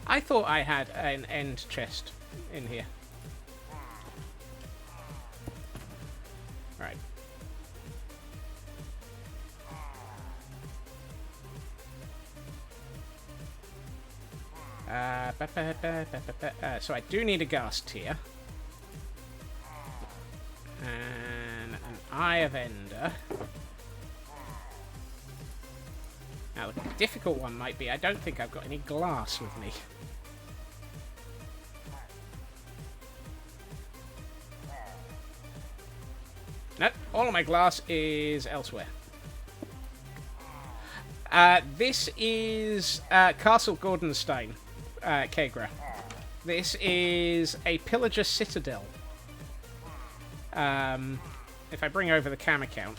I thought I had an end chest in here. Right. So I do need a ghast here. And an Eye of Ender. Now, the difficult one might be, I don't think I've got any glass with me. Nope, all of my glass is elsewhere. This is Castle Gordonstein, Kegra. This is a pillager citadel. If I bring over the camera count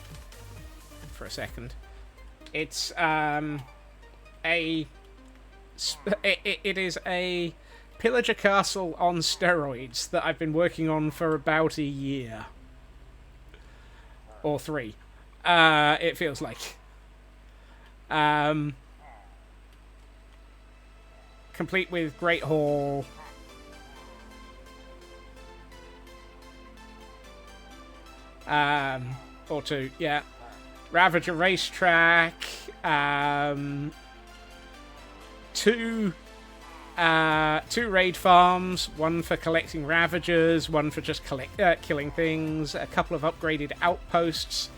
for a second, it's it is a pillager castle on steroids that I've been working on for about a year or 3. It feels like. Complete with Great Hall. Or 2, yeah. Ravager Racetrack. 2 raid farms. 1 for collecting Ravagers. 1 for just killing things. A couple of upgraded outposts.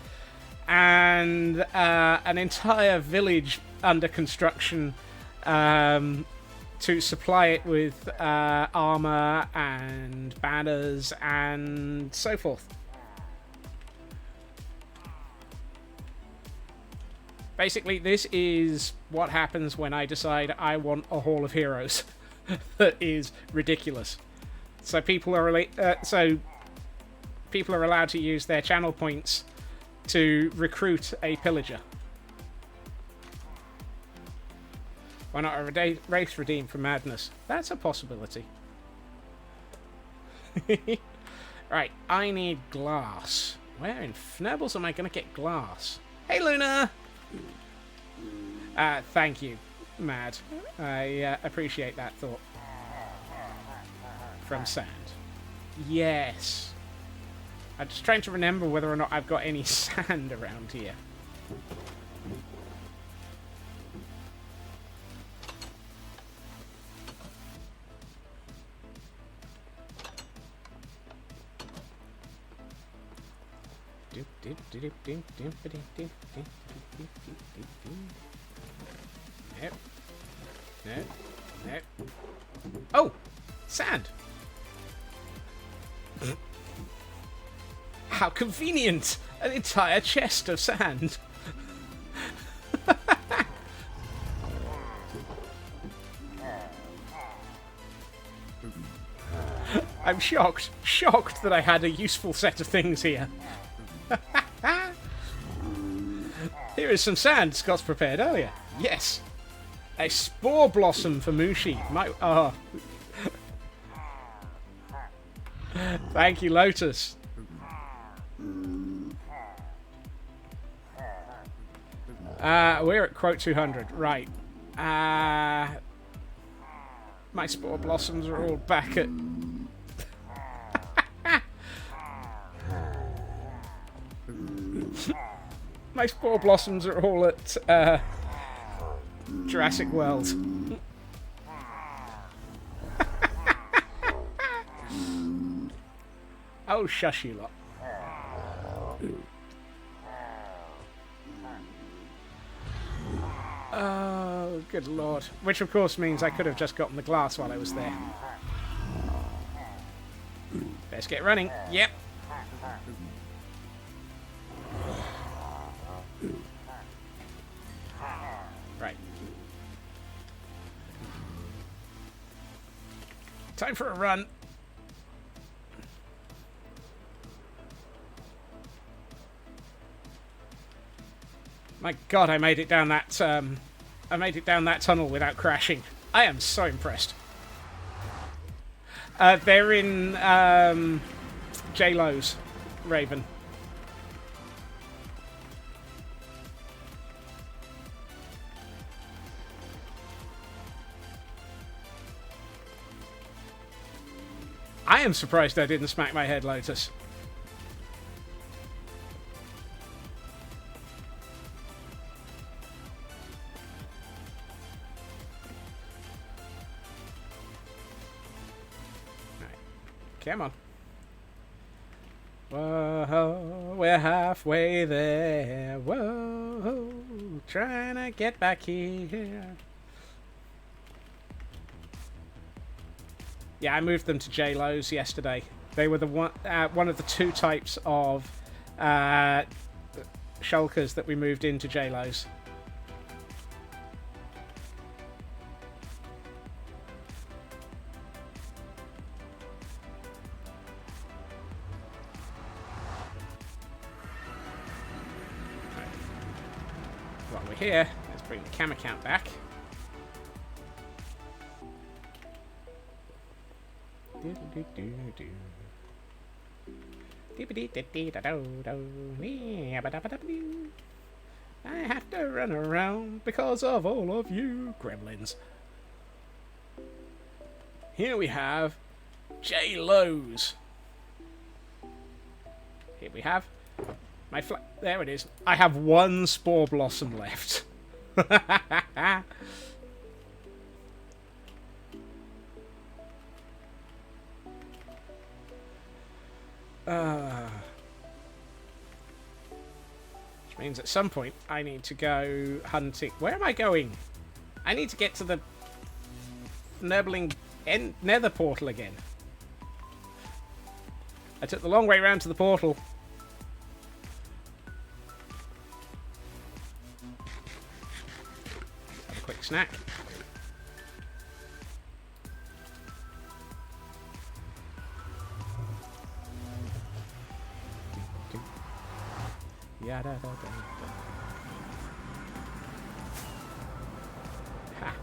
And an entire village under construction to supply it with armor and banners and so forth. Basically, this is what happens when I decide I want a Hall of Heroes that is ridiculous. So people are allowed to use their channel points to recruit a pillager. Why not a race redeem for madness? That's a possibility. Right, I need glass. Where in Fnurbles am I going to get glass? Hey, Luna! Thank you, Mad. I appreciate that thought. From Sand. Yes. I'm just trying to remember whether or not I've got any sand around here. Nope. Nope. Nope. Oh! Sand! How convenient! An entire chest of sand! I'm shocked. Shocked that I had a useful set of things here. Here is some sand Scott's prepared earlier. Yes! A spore blossom for Mushi. Thank you, Lotus. We're at quote 200. Right. My spore blossoms are all back at... My spore blossoms are all at Jurassic World. Oh, shush you lot. Oh, good lord. Which, of course, means I could have just gotten the glass while I was there. Let's get running. Yep. Right. Time for a run. My God, I made it down that. I made it down that tunnel without crashing. I am so impressed. They're in J-Lo's Raven. I am surprised I didn't smack my head, Lotus. Come on. Whoa, we're halfway there. Whoa, trying to get back here. Yeah, I moved them to J-Lo's yesterday. They were the one of the two types of shulkers that we moved into J-Lo's. While we're here, let's bring the camera count back. I have to run around because of all of you gremlins. Here we have J-Lo's. Here we have my there it is. I have one spore blossom left. Which means at some point I need to go hunting. Where am I going? I need to get to the Nerbling Nether portal again. I took the long way round to the portal. Have a quick snack. Ha.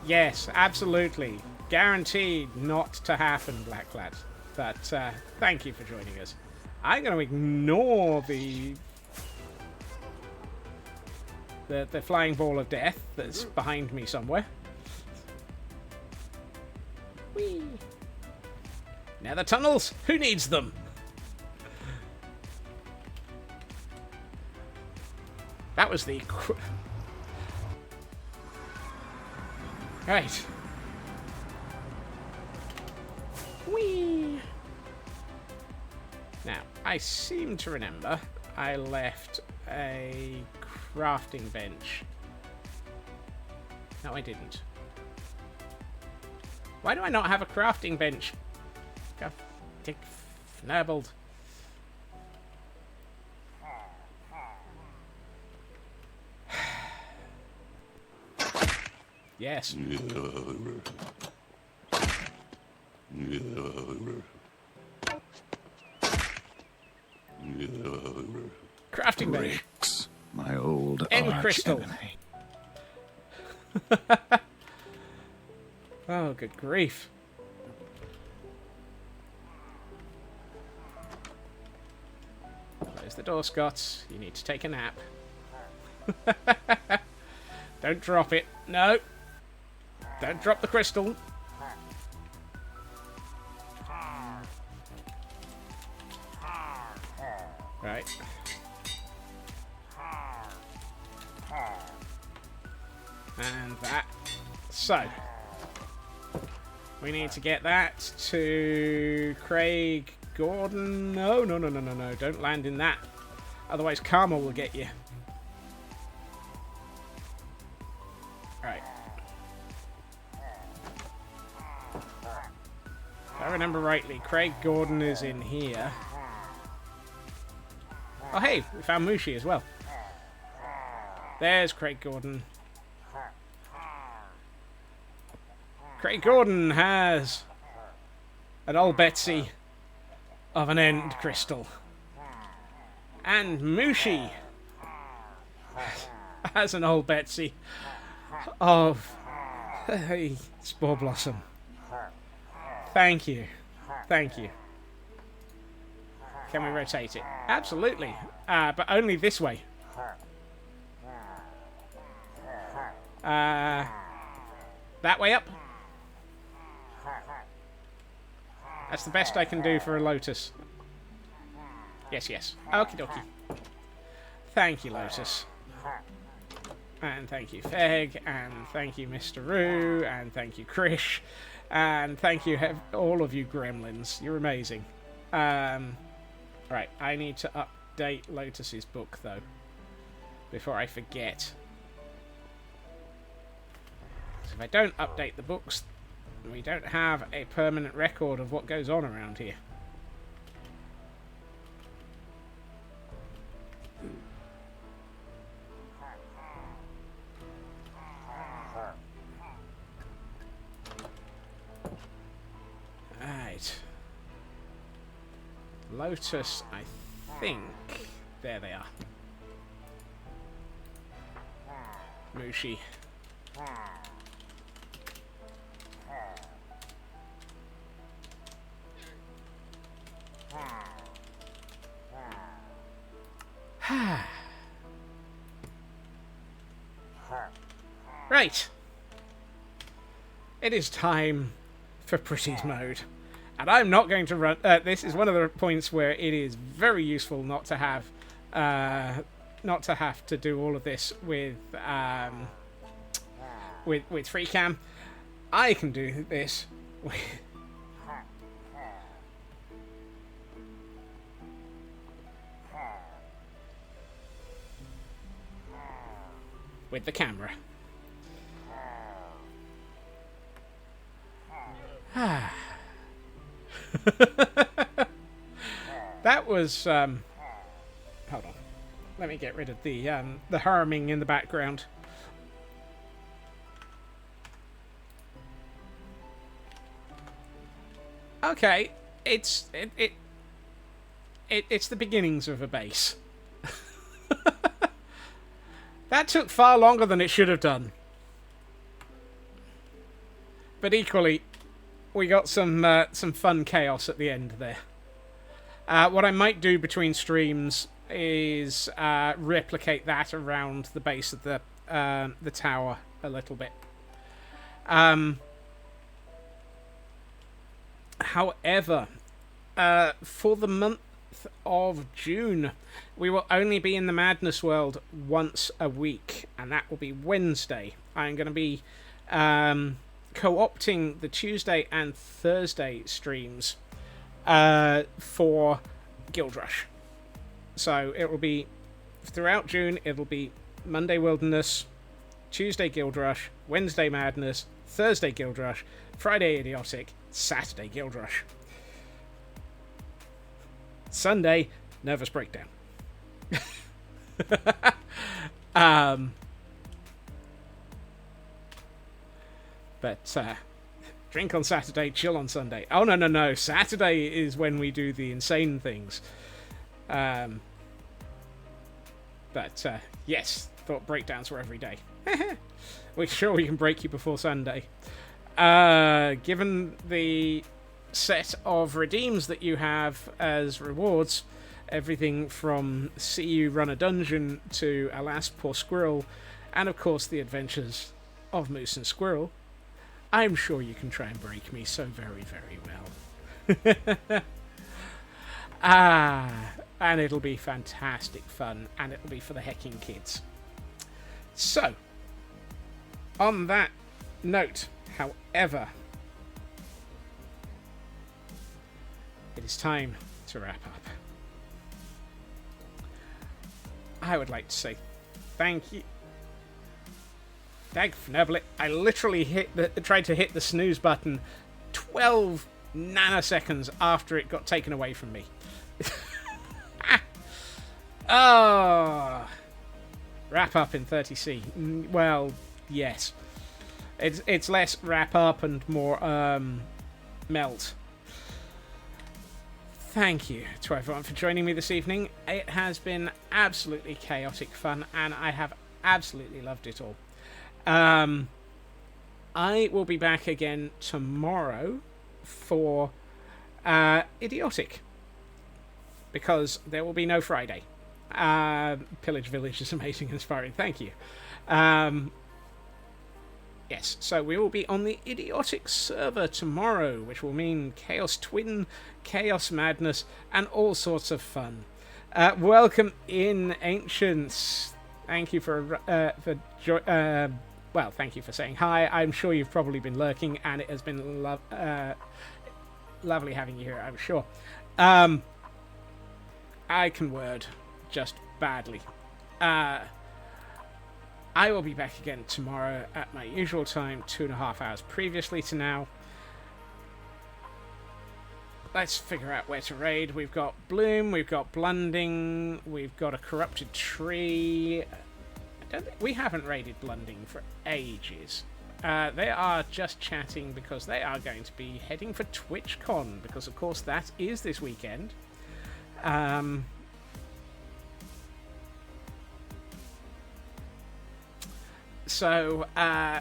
Yes, absolutely. Guaranteed not to happen, Black Lad. But thank you for joining us. I'm going to ignore the flying ball of death that's behind me somewhere. Whee! Now the tunnels. Who needs them? That was the... Right. Whee! Now, I seem to remember I left a crafting bench. No, I didn't. Why do I not have a crafting bench? Go dick fnurbled. Yes. Crafting bench. My old End arch crystal. enemy. Oh, good grief. Close the door, Scott. You need to take a nap. Don't drop it. No. Don't drop the crystal. Right. And that. So, we need to get that to Craig Gordon. No. Don't land in that. Otherwise, Karma will get you. Right. If I remember rightly, Craig Gordon is in here. Oh, hey, we found Mushi as well. There's Craig Gordon. Craig Gordon has an old Betsy of an end crystal. And Mushi has an old Betsy of a Spore Blossom. Thank you. Thank you. Can we rotate it? Absolutely. But only this way. That way up. That's the best I can do for a Lotus. Yes. Okie dokie. Thank you, Lotus. And thank you, Feg. And thank you, Mr. Roo. And thank you, Krish. And thank you, all of you gremlins. You're amazing. Right, I need to update Lotus's book, though, before I forget. So if I don't update the books, we don't have a permanent record of what goes on around here. Right. Lotus, I think. There they are. Mushi. Right. It is time for Pretty's mode. And I'm not going to run... this is one of the points where it is very useful not to have to do all of this with free cam. I can do this with the camera. That was hold on. Let me get rid of the harming in the background. Okay, it's the beginnings of a base. That took far longer than it should have done. But equally, we got some fun chaos at the end there. What I might do between streams is replicate that around the base of the tower a little bit. However, for the month of June, we will only be in the Madness World once a week, and that will be Wednesday. I'm going to be co-opting the Tuesday and Thursday streams for Guild Rush. So it will be throughout June. It'll be Monday Wilderness, Tuesday Guild Rush, Wednesday Madness, Thursday Guild Rush, Friday Idiotic, Saturday Guild Rush, Sunday Nervous Breakdown. But drink on Saturday, chill on Sunday. Oh, no. Saturday is when we do the insane things. But yes, thought breakdowns were every day. We're sure we can break you before Sunday. Given the set of redeems that you have as rewards, everything from see you run a dungeon to Alas Poor Squirrel, and of course the adventures of Moose and Squirrel, I'm sure you can try and break me so very, very well. And it'll be fantastic fun, and it'll be for the hecking kids. So, On that note, however, it is time to wrap up. I would like to say thank you. Dag Fneblet, I literally tried to hit the snooze button 12 nanoseconds after it got taken away from me. Oh, wrap up in 30C. Well, yes. It's less wrap up and more melt. Thank you to everyone for joining me this evening. It has been absolutely chaotic fun, and I have absolutely loved it all. I will be back again tomorrow for Idiotic, because there will be no Friday. Pillage Village is amazing and inspiring. Thank you. Yes, so we will be on the Idiotic server tomorrow, which will mean Chaos Twin, Chaos Madness, and all sorts of fun. Welcome in, Ancients. Thank you thank you for saying hi. I'm sure you've probably been lurking, and it has been lovely having you here, I'm sure. I can word just badly. I will be back again tomorrow at my usual time, 2.5 hours previously to now. Let's figure out where to raid. We've got Bloom, we've got Blunding, we've got a Corrupted Tree. We haven't raided Blunding for ages. They are just chatting because they are going to be heading for TwitchCon, because of course that is this weekend. So, yeah,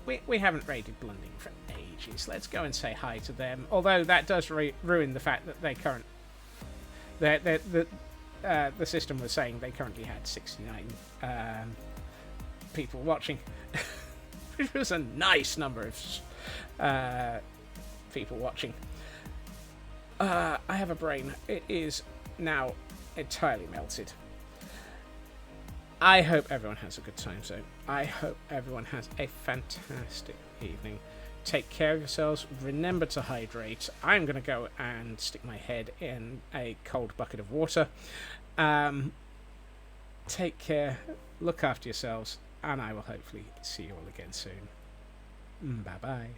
we haven't raided Blunding for ages. Let's go and say hi to them. Although that does ruin the fact that the system was saying they currently had 69 people watching, which was a nice number of people watching. I have a brain. It is now entirely melted. I hope everyone has a good time, so I hope everyone has a fantastic evening. Take care of yourselves. Remember to hydrate. I'm going to go and stick my head in a cold bucket of water. Take care. Look after yourselves. And I will hopefully see you all again soon. Bye-bye.